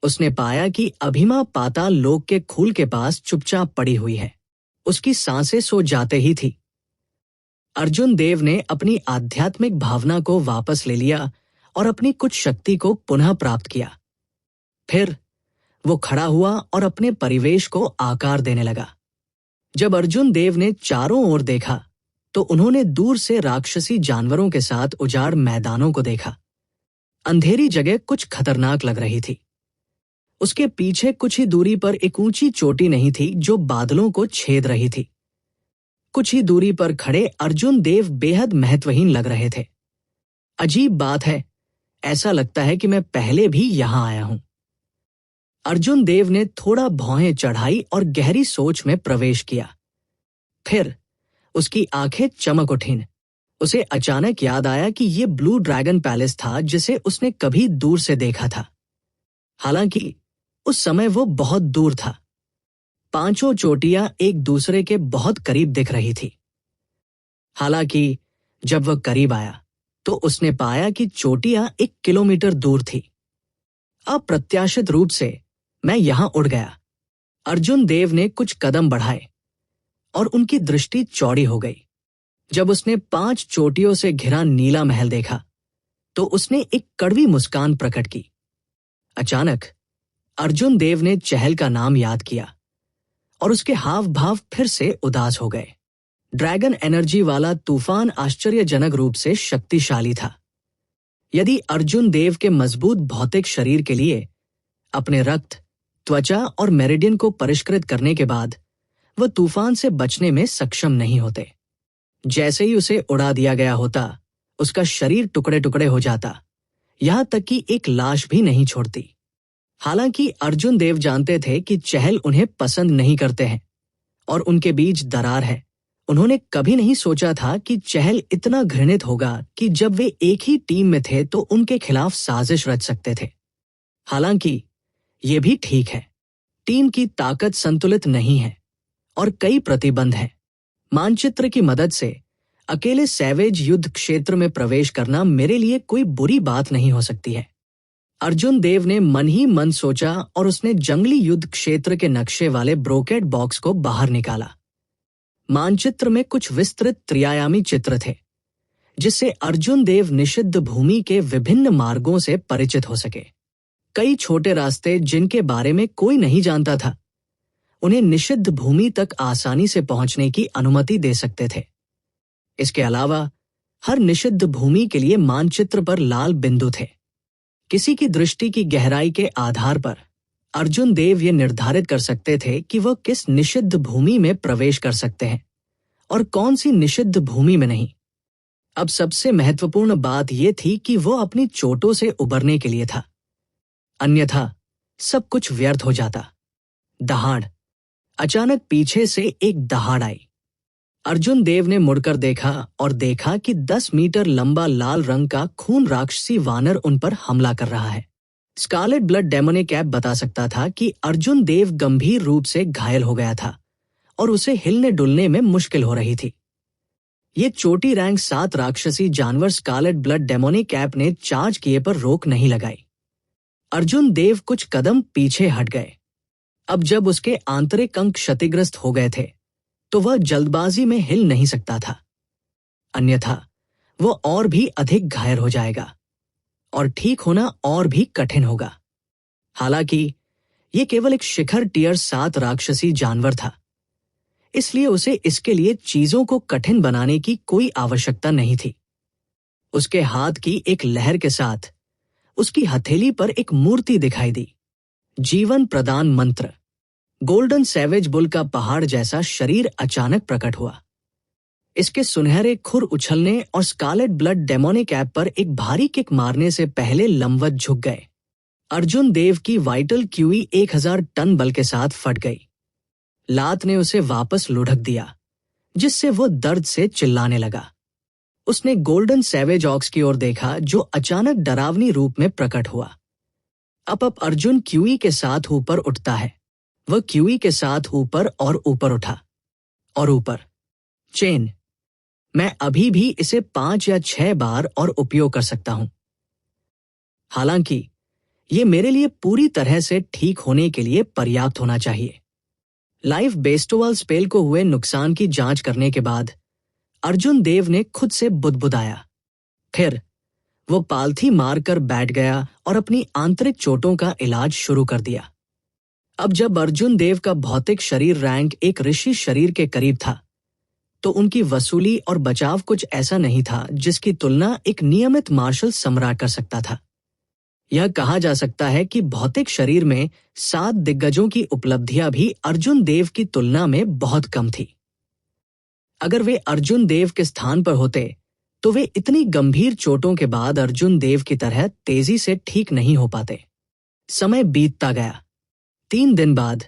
उसने पाया कि अभिमा पाताल लोक के खूल के पास चुपचाप पड़ी हुई है। उसकी सांसें सो जाते ही थी। अर्जुन देव ने अपनी आध्यात्मिक भावना को वापस ले लिया और अपनी कुछ शक्ति को पुनः प्राप्त किया। फिर वो खड़ा हुआ और अपने परिवेश को आकार देने लगा। जब अर्जुन देव ने चारों ओर देखा तो उन्होंने दूर से राक्षसी जानवरों के साथ उजाड़ मैदानों को देखा। अंधेरी जगह कुछ खतरनाक लग रही थी। उसके पीछे कुछ ही दूरी पर एक ऊंची चोटी नहीं थी जो बादलों को छेद रही थी। कुछ ही दूरी पर खड़े अर्जुन देव बेहद महत्वहीन लग रहे थे। अजीब बात है, ऐसा लगता है कि मैं पहले भी यहां आया हूं। अर्जुन देव ने थोड़ा भौहें चढ़ाई और गहरी सोच में प्रवेश किया। फिर उसकी आंखें चमक उठीं। उसे अचानक याद आया कि यह ब्लू ड्रैगन पैलेस था जिसे उसने कभी दूर से देखा था। हालांकि उस समय वो बहुत दूर था। पांचों चोटियां एक दूसरे के बहुत करीब दिख रही थी। हालांकि जब वह करीब आया तो उसने पाया कि चोटियां 1 किलोमीटर दूर थी। अप्रत्याशित रूप से मैं यहां उड़ गया। अर्जुन देव ने कुछ कदम बढ़ाए और उनकी दृष्टि चौड़ी हो गई। जब उसने 5 चोटियों से घिरा नीला महल देखा तो उसने एक कड़वी मुस्कान प्रकट की। अचानक अर्जुन देव ने चहल का नाम याद किया और उसके हाव भाव फिर से उदास हो गए। ड्रैगन एनर्जी वाला तूफान आश्चर्यजनक रूप से शक्तिशाली था। यदि अर्जुन देव के मजबूत भौतिक शरीर के लिए अपने रक्त, त्वचा और मेरिडियन को परिष्कृत करने के बाद वह तूफान से बचने में सक्षम नहीं होते, जैसे ही उसे उड़ा दिया गया होता उसका शरीर टुकड़े टुकड़े हो जाता, यहां तक कि एक लाश भी नहीं छोड़ती। हालांकि अर्जुन देव जानते थे कि चहल उन्हें पसंद नहीं करते हैं और उनके बीच दरार है, उन्होंने कभी नहीं सोचा था कि चहल इतना घृणित होगा कि जब वे एक ही टीम में थे तो उनके खिलाफ साजिश रच सकते थे। हालांकि ये भी ठीक है, टीम की ताकत संतुलित नहीं है और कई प्रतिबंध हैं। मानचित्र की मदद से अकेले सैवेज युद्ध क्षेत्र में प्रवेश करना मेरे लिए कोई बुरी बात नहीं हो सकती है। अर्जुन देव ने मन ही मन सोचा और उसने जंगली युद्ध क्षेत्र के नक्शे वाले ब्रोकेड बॉक्स को बाहर निकाला। मानचित्र में कुछ विस्तृत त्रिआयामी चित्र थे, जिससे अर्जुन देव निषिद्ध भूमि के विभिन्न मार्गों से परिचित हो सके। कई छोटे रास्ते जिनके बारे में कोई नहीं जानता था, उन्हें निषिद्ध भूमि तक आसानी से पहुंचने की अनुमति दे सकते थे। इसके अलावा हर निषिद्ध भूमि के लिए मानचित्र पर लाल बिंदु थे। किसी की दृष्टि की गहराई के आधार पर अर्जुन देव ये निर्धारित कर सकते थे कि वह किस निषिद्ध भूमि में प्रवेश कर सकते हैं और कौन सी निषिद्ध भूमि में नहीं। अब सबसे महत्वपूर्ण बात यह थी कि वह अपनी चोटों से उबरने के लिए था, अन्यथा सब कुछ व्यर्थ हो जाता। दहाड़! अचानक पीछे से एक दहाड़ आई। अर्जुन देव ने मुड़कर देखा और देखा कि 10 मीटर लंबा लाल रंग का खून राक्षसी वानर उन पर हमला कर रहा है। स्कारलेट ब्लड डेमोनिक ऐप बता सकता था कि अर्जुन देव गंभीर रूप से घायल हो गया था और उसे हिलने डुलने में मुश्किल हो रही थी। ये चोटी रैंक 7 राक्षसी जानवर स्कारलेट ब्लड डेमोनिक ऐप ने चार्ज किए पर रोक नहीं लगाई। अर्जुन देव कुछ कदम पीछे हट गए। अब जब उसके आंतरिक अंग क्षतिग्रस्त हो गए थे तो वह जल्दबाजी में हिल नहीं सकता था, अन्यथा वह और भी अधिक घायल हो जाएगा और ठीक होना और भी कठिन होगा। हालांकि यह केवल एक शिखर टियर 7 राक्षसी जानवर था, इसलिए उसे इसके लिए चीजों को कठिन बनाने की कोई आवश्यकता नहीं थी। उसके हाथ की एक लहर के साथ उसकी हथेली पर एक मूर्ति दिखाई दी। जीवन प्रदान मंत्र। गोल्डन सैवेज बुल का पहाड़ जैसा शरीर अचानक प्रकट हुआ। इसके सुनहरे खुर उछलने और स्कारलेट ब्लड डेमोनिक ऐप पर एक भारी किक मारने से पहले लंबवत झुक गए। अर्जुन देव की वाइटल क्यूई 1000 टन बल के साथ फट गई। लात ने उसे वापस लुढ़क दिया, जिससे वो दर्द से चिल्लाने लगा। उसने गोल्डन सैवेज ऑक्स की ओर देखा, जो अचानक डरावनी रूप में प्रकट हुआ। अब अर्जुन क्यूई के साथ ऊपर उठता है। वह क्यूई के साथ ऊपर और ऊपर उठा और ऊपर। चेन। मैं अभी भी इसे 5 या 6 बार और उपयोग कर सकता हूं। हालांकि यह मेरे लिए पूरी तरह से ठीक होने के लिए पर्याप्त होना चाहिए। लाइव बेस्टोवाल स्पेल को हुए नुकसान की जांच करने के बाद अर्जुन देव ने खुद से बुदबुदाया। फिर वो पालथी मारकर बैठ गया और अपनी आंतरिक चोटों का इलाज शुरू कर दिया। अब जब अर्जुन देव का भौतिक शरीर रैंक एक ऋषि शरीर के करीब था, तो उनकी वसूली और बचाव कुछ ऐसा नहीं था जिसकी तुलना एक नियमित मार्शल सम्राट कर सकता था। यह कहा जा सकता है कि भौतिक शरीर में 7 दिग्गजों की उपलब्धियां भी अर्जुन देव की तुलना में बहुत कम थी। अगर वे अर्जुन देव के स्थान पर होते तो वे इतनी गंभीर चोटों के बाद अर्जुन देव की तरह तेजी से ठीक नहीं हो पाते। समय बीतता गया। 3 दिन बाद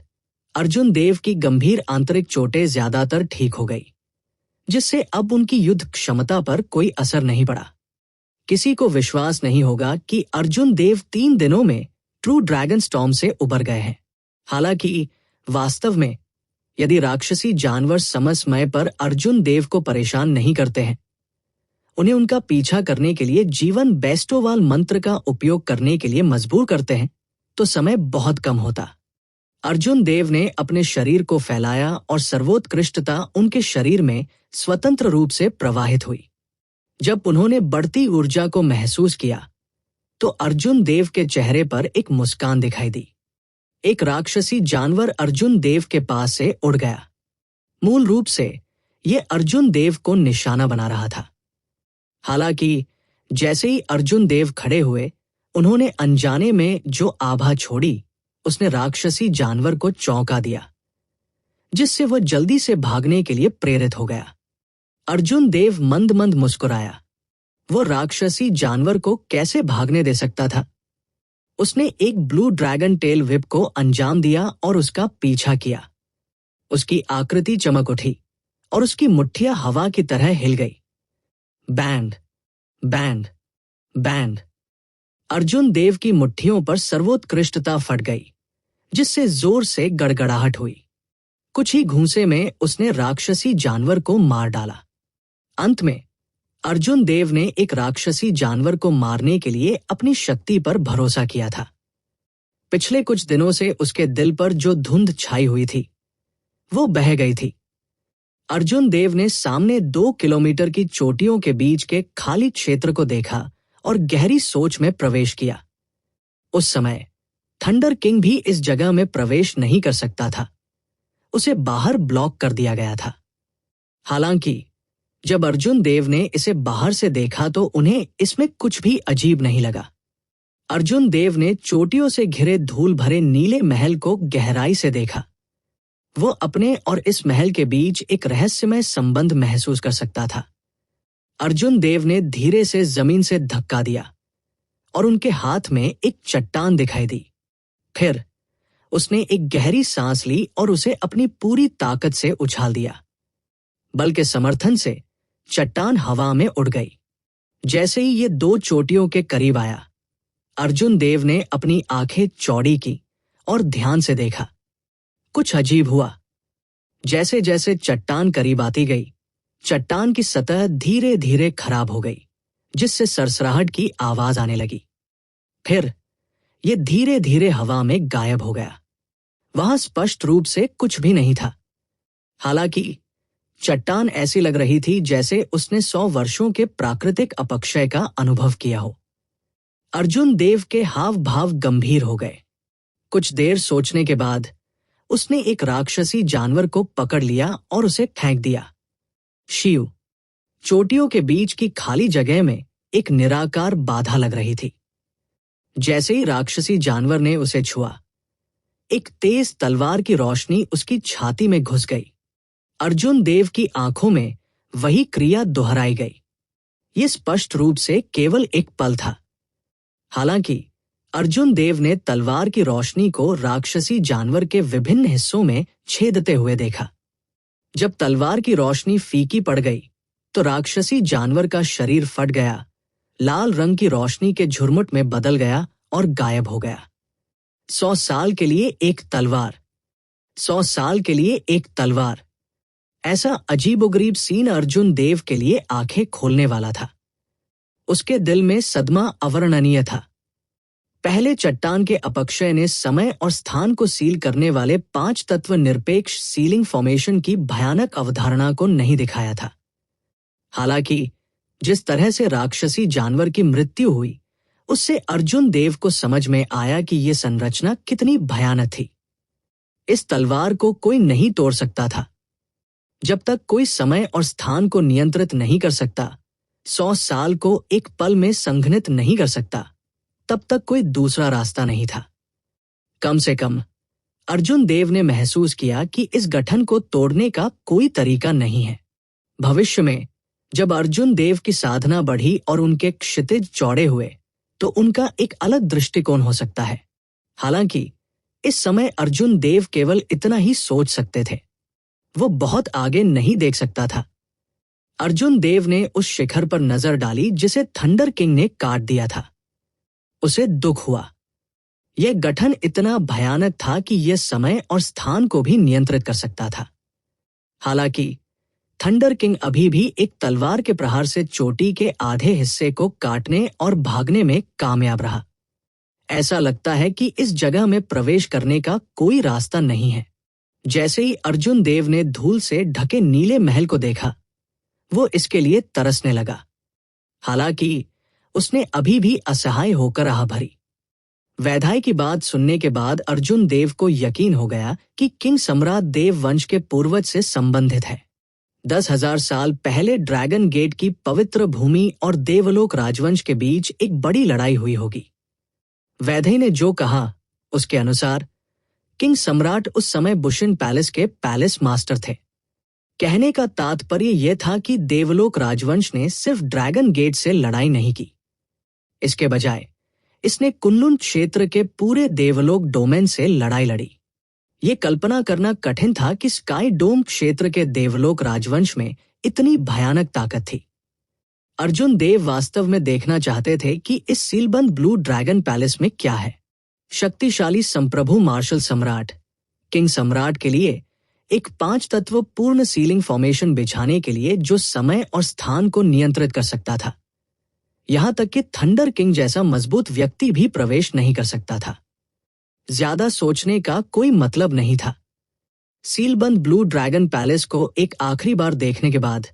अर्जुन देव की गंभीर आंतरिक चोटें ज्यादातर ठीक हो गई, जिससे अब उनकी युद्ध क्षमता पर कोई असर नहीं पड़ा। किसी को विश्वास नहीं होगा कि अर्जुन देव 3 दिनों में ट्रू ड्रैगन स्टॉर्म से उबर गए हैं। हालांकि वास्तव में यदि राक्षसी जानवर समय समय पर अर्जुन देव को परेशान नहीं करते हैं, उन्हें उनका पीछा करने के लिए जीवन बेस्टोवाल मंत्र का उपयोग करने के लिए मजबूर करते हैं, तो समय बहुत कम होता। अर्जुन देव ने अपने शरीर को फैलाया और सर्वोत्कृष्टता उनके शरीर में स्वतंत्र रूप से प्रवाहित हुई। जब उन्होंने बढ़ती ऊर्जा को महसूस किया, तो अर्जुन देव के चेहरे पर एक मुस्कान दिखाई दी। एक राक्षसी जानवर अर्जुन देव के पास से उड़ गया। मूल रूप से यह अर्जुन देव को निशाना बना रहा था। हालांकि जैसे ही अर्जुन देव खड़े हुए, उन्होंने अनजाने में जो आभा छोड़ी, उसने राक्षसी जानवर को चौंका दिया, जिससे वह जल्दी से भागने के लिए प्रेरित हो गया। अर्जुन देव मंद मंद मुस्कुराया। वो राक्षसी जानवर को कैसे भागने दे सकता था? उसने एक ब्लू ड्रैगन टेल व्हिप को अंजाम दिया और उसका पीछा किया। उसकी आकृति चमक उठी और उसकी मुट्ठियां हवा की तरह हिल गई। Band, band, band. Arjun Dev की मुट्ठियों पर सर्वोत्कृष्टता फट गई, जिससे जोर से गड़गड़ाहट हुई। कुछ ही घूंसे में उसने राक्षसी जानवर को मार डाला। अंत में अर्जुन देव ने एक राक्षसी जानवर को मारने के लिए अपनी शक्ति पर भरोसा किया था। पिछले कुछ दिनों से उसके दिल पर जो धुंध छाई हुई थी, वो बह गई थी। अर्जुन देव ने सामने 2 किलोमीटर की चोटियों के बीच के खाली क्षेत्र को देखा और गहरी सोच में प्रवेश किया। उस समय थंडर किंग भी इस जगह में प्रवेश नहीं कर सकता था। उसे बाहर ब्लॉक कर दिया गया था। हालांकि जब अर्जुन देव ने इसे बाहर से देखा तो उन्हें इसमें कुछ भी अजीब नहीं लगा। अर्जुन देव ने चोटियों से घिरे धूल भरे नीले महल को गहराई से देखा। वो अपने और इस महल के बीच एक रहस्यमय संबंध महसूस कर सकता था। अर्जुन देव ने धीरे से जमीन से धक्का दिया और उनके हाथ में एक चट्टान दिखाई दी। फिर उसने एक गहरी सांस ली और उसे अपनी पूरी ताकत से उछाल दिया। बल के समर्थन से चट्टान हवा में उड़ गई। जैसे ही ये 2 चोटियों के करीब आया, अर्जुन देव ने अपनी आंखें चौड़ी की और ध्यान से देखा। कुछ अजीब हुआ। जैसे जैसे चट्टान करीब आती गई, चट्टान की सतह धीरे धीरे खराब हो गई, जिससे सरसराहट की आवाज आने लगी। फिर ये धीरे धीरे हवा में गायब हो गया। वहां स्पष्ट रूप से कुछ भी नहीं था। हालांकि चट्टान ऐसी लग रही थी जैसे उसने 100 वर्षों के प्राकृतिक अपक्षय का अनुभव किया हो। अर्जुन देव के हाव भाव गंभीर हो गए। कुछ देर सोचने के बाद उसने एक राक्षसी जानवर को पकड़ लिया और उसे फेंक दिया। शिव, चोटियों के बीच की खाली जगह में एक निराकार बाधा लग रही थी। जैसे ही राक्षसी जानवर ने उसे छुआ, एक तेज तलवार की रोशनी उसकी छाती में घुस गई। अर्जुन देव की आंखों में वही क्रिया दोहराई गई। ये स्पष्ट रूप से केवल एक पल था। हालांकि अर्जुन देव ने तलवार की रोशनी को राक्षसी जानवर के विभिन्न हिस्सों में छेदते हुए देखा। जब तलवार की रोशनी फीकी पड़ गई तो राक्षसी जानवर का शरीर फट गया, लाल रंग की रोशनी के झुरमुट में बदल गया और गायब हो गया। 100 साल के लिए एक तलवार, 100 साल के लिए एक तलवार। ऐसा अजीबोगरीब सीन अर्जुन देव के लिए आंखें खोलने वाला था। उसके दिल में सदमा अवर्णनीय था। पहले चट्टान के अपक्षय ने समय और स्थान को सील करने वाले 5 तत्व निरपेक्ष सीलिंग फॉर्मेशन की भयानक अवधारणा को नहीं दिखाया था। हालांकि जिस तरह से राक्षसी जानवर की मृत्यु हुई, उससे अर्जुन देव को समझ में आया कि यह संरचना कितनी भयानक थी। इस तलवार को कोई नहीं तोड़ सकता था। जब तक कोई समय और स्थान को नियंत्रित नहीं कर सकता, 100 साल को एक पल में संघनित नहीं कर सकता, तब तक कोई दूसरा रास्ता नहीं था। कम से कम अर्जुन देव ने महसूस किया कि इस गठन को तोड़ने का कोई तरीका नहीं है। भविष्य में जब अर्जुन देव की साधना बढ़ी और उनके क्षितिज चौड़े हुए, तो उनका एक अलग दृष्टिकोण हो सकता है। हालांकि इस समय अर्जुन देव केवल इतना ही सोच सकते थे। वो बहुत आगे नहीं देख सकता था। अर्जुन देव ने उस शिखर पर नजर डाली जिसे थंडर किंग ने काट दिया था। उसे दुख हुआ। यह गठन इतना भयानक था कि यह समय और स्थान को भी नियंत्रित कर सकता था। हालांकि थंडर किंग अभी भी एक तलवार के प्रहार से चोटी के आधे हिस्से को काटने और भागने में कामयाब रहा। ऐसा लगता है कि इस जगह में प्रवेश करने का कोई रास्ता नहीं है। जैसे ही अर्जुन देव ने धूल से ढके नीले महल को देखा, वो इसके लिए तरसने लगा। हालांकि उसने अभी भी असहाय होकर आह भरी। वैधाई की बात सुनने के बाद अर्जुन देव को यकीन हो गया कि किंग सम्राट देव वंश के पूर्वज से संबंधित है। 10,000 साल पहले ड्रैगन गेट की पवित्र भूमि और देवलोक राजवंश के बीच एक बड़ी लड़ाई हुई होगी। वैधाई ने जो कहा उसके अनुसार किंग सम्राट उस समय बुशिन पैलेस के पैलेस मास्टर थे। कहने का तात्पर्य यह था कि देवलोक राजवंश ने सिर्फ ड्रैगन गेट से लड़ाई नहीं की। इसके बजाय इसने कुनलुन क्षेत्र के पूरे देवलोक डोमेन से लड़ाई लड़ी। ये कल्पना करना कठिन था कि स्काई डोम क्षेत्र के देवलोक राजवंश में इतनी भयानक ताकत थी। अर्जुन देव वास्तव में देखना चाहते थे कि इस सीलबंद ब्लू ड्रैगन पैलेस में क्या है। शक्तिशाली संप्रभु मार्शल सम्राट किंग सम्राट के लिए एक 5 तत्व पूर्ण सीलिंग फॉर्मेशन बिछाने के लिए जो समय और स्थान को नियंत्रित कर सकता था। यहां तक कि थंडर किंग जैसा मजबूत व्यक्ति भी प्रवेश नहीं कर सकता था। ज्यादा सोचने का कोई मतलब नहीं था। सीलबंद ब्लू ड्रैगन पैलेस को एक आखिरी बार देखने के बाद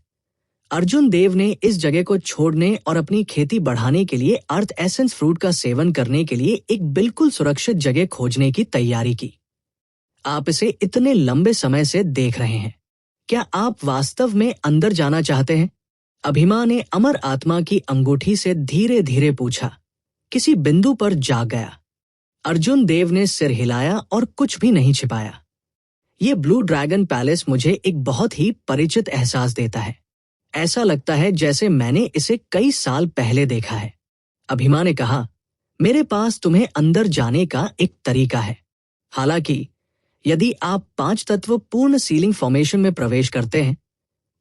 अर्जुन देव ने इस जगह को छोड़ने और अपनी खेती बढ़ाने के लिए अर्थ एसेंस फ्रूट का सेवन करने के लिए एक बिल्कुल सुरक्षित जगह खोजने की तैयारी की। आप इसे इतने लंबे समय से देख रहे हैं। क्या आप वास्तव में अंदर जाना चाहते हैं? अभिमा ने अमर आत्मा की अंगूठी से धीरे धीरे पूछा। किसी बिंदु पर जाग गया। अर्जुन देव ने सिर हिलाया और कुछ भी नहीं छिपाया। ये ब्लू ड्रैगन पैलेस मुझे एक बहुत ही परिचित एहसास देता है। ऐसा लगता है जैसे मैंने इसे कई साल पहले देखा है। अभिमा ने कहा, मेरे पास तुम्हें अंदर जाने का एक तरीका है। हालांकि यदि आप 5 तत्व पूर्ण सीलिंग फॉर्मेशन में प्रवेश करते हैं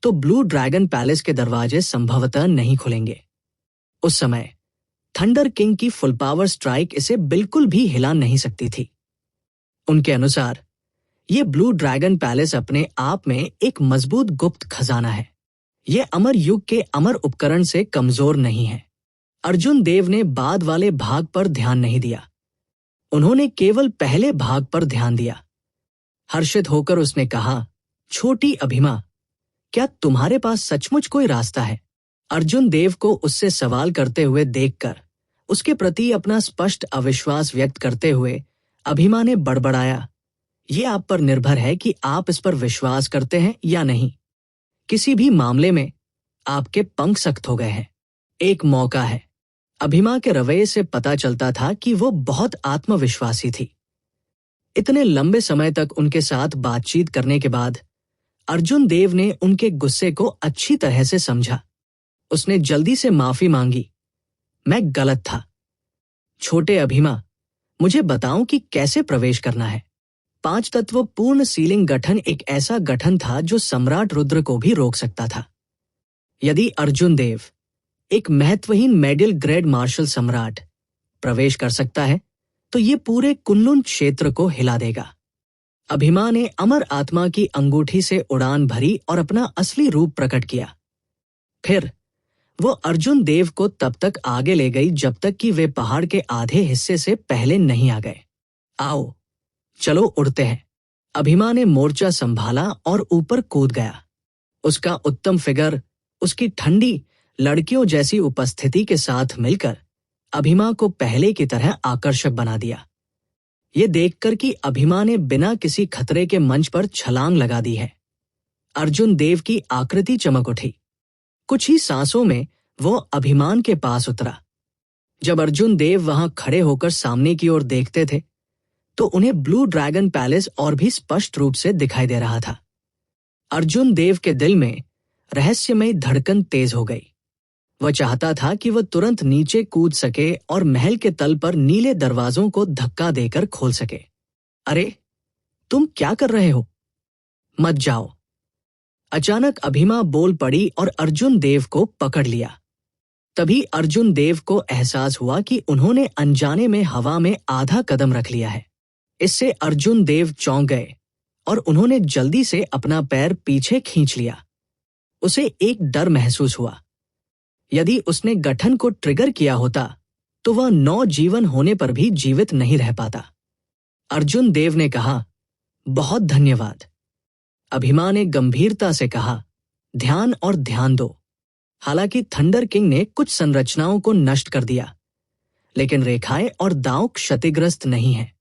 तो ब्लू ड्रैगन पैलेस के दरवाजे संभवतः नहीं खुलेंगे। उस समय थंडर किंग की फुल पावर स्ट्राइक इसे बिल्कुल भी हिला नहीं सकती थी। उनके अनुसार यह ब्लू ड्रैगन पैलेस अपने आप में एक मजबूत गुप्त खजाना है। यह अमर युग के अमर उपकरण से कमजोर नहीं है। अर्जुन देव ने बाद वाले भाग पर ध्यान नहीं दिया। उन्होंने केवल पहले भाग पर ध्यान दिया। हर्षित होकर उसने कहा, छोटी अभिमा, क्या तुम्हारे पास सचमुच कोई रास्ता है? अर्जुन देव को उससे सवाल करते हुए देखकर उसके प्रति अपना स्पष्ट अविश्वास व्यक्त करते हुए अभिमा ने बड़बड़ाया, ये आप पर निर्भर है कि आप इस पर विश्वास करते हैं या नहीं। किसी भी मामले में आपके पंख सख्त हो गए हैं। एक मौका है। अभिमा के रवैये से पता चलता था कि वो बहुत आत्मविश्वासी थी। इतने लंबे समय तक उनके साथ बातचीत करने के बाद अर्जुन देव ने उनके गुस्से को अच्छी तरह से समझा। उसने जल्दी से माफी मांगी। मैं गलत था। छोटे अभिमा, मुझे बताओ कि कैसे प्रवेश करना है। 5 तत्व पूर्ण सीलिंग गठन एक ऐसा गठन था जो सम्राट रुद्र को भी रोक सकता था। यदि अर्जुन देव, एक महत्वहीन मिडिल ग्रेड मार्शल सम्राट, प्रवेश कर सकता है तो ये पूरे कुनलुन क्षेत्र को हिला देगा। अभिमा ने अमर आत्मा की अंगूठी से उड़ान भरी और अपना असली रूप प्रकट किया। फिर वो अर्जुन देव को तब तक आगे ले गई जब तक कि वे पहाड़ के आधे हिस्से से पहले नहीं आ गए। आओ, चलो उड़ते हैं। अभिमा ने मोर्चा संभाला और ऊपर कूद गया। उसका उत्तम फिगर, उसकी ठंडी लड़कियों जैसी उपस्थिति के साथ मिलकर अभिमा को पहले की तरह आकर्षक बना दिया। ये देखकर कि अभिमा ने बिना किसी खतरे के मंच पर छलांग लगा दी है, अर्जुन देव की आकृति चमक उठी। कुछ ही सांसों में वो अभिमान के पास उतरा। जब अर्जुन देव वहां खड़े होकर सामने की ओर देखते थे तो उन्हें ब्लू ड्रैगन पैलेस और भी स्पष्ट रूप से दिखाई दे रहा था। अर्जुन देव के दिल में रहस्यमय धड़कन तेज हो गई। वह चाहता था कि वह तुरंत नीचे कूद सके और महल के तल पर नीले दरवाजों को धक्का देकर खोल सके। अरे, तुम क्या कर रहे हो? मत जाओ। अचानक अभिमा बोल पड़ी और अर्जुन देव को पकड़ लिया। तभी अर्जुन देव को एहसास हुआ कि उन्होंने अनजाने में हवा में आधा कदम रख लिया है। इससे अर्जुन देव चौंक गए और उन्होंने जल्दी से अपना पैर पीछे खींच लिया। उसे एक डर महसूस हुआ। यदि उसने गठन को ट्रिगर किया होता तो वह नौजीवन होने पर भी जीवित नहीं रह पाता। अर्जुन देव ने कहा, बहुत धन्यवाद। अभिमा ने गंभीरता से कहा, ध्यान और ध्यान दो। हालांकि थंडर किंग ने कुछ संरचनाओं को नष्ट कर दिया, लेकिन रेखाएं और दांव क्षतिग्रस्त नहीं है।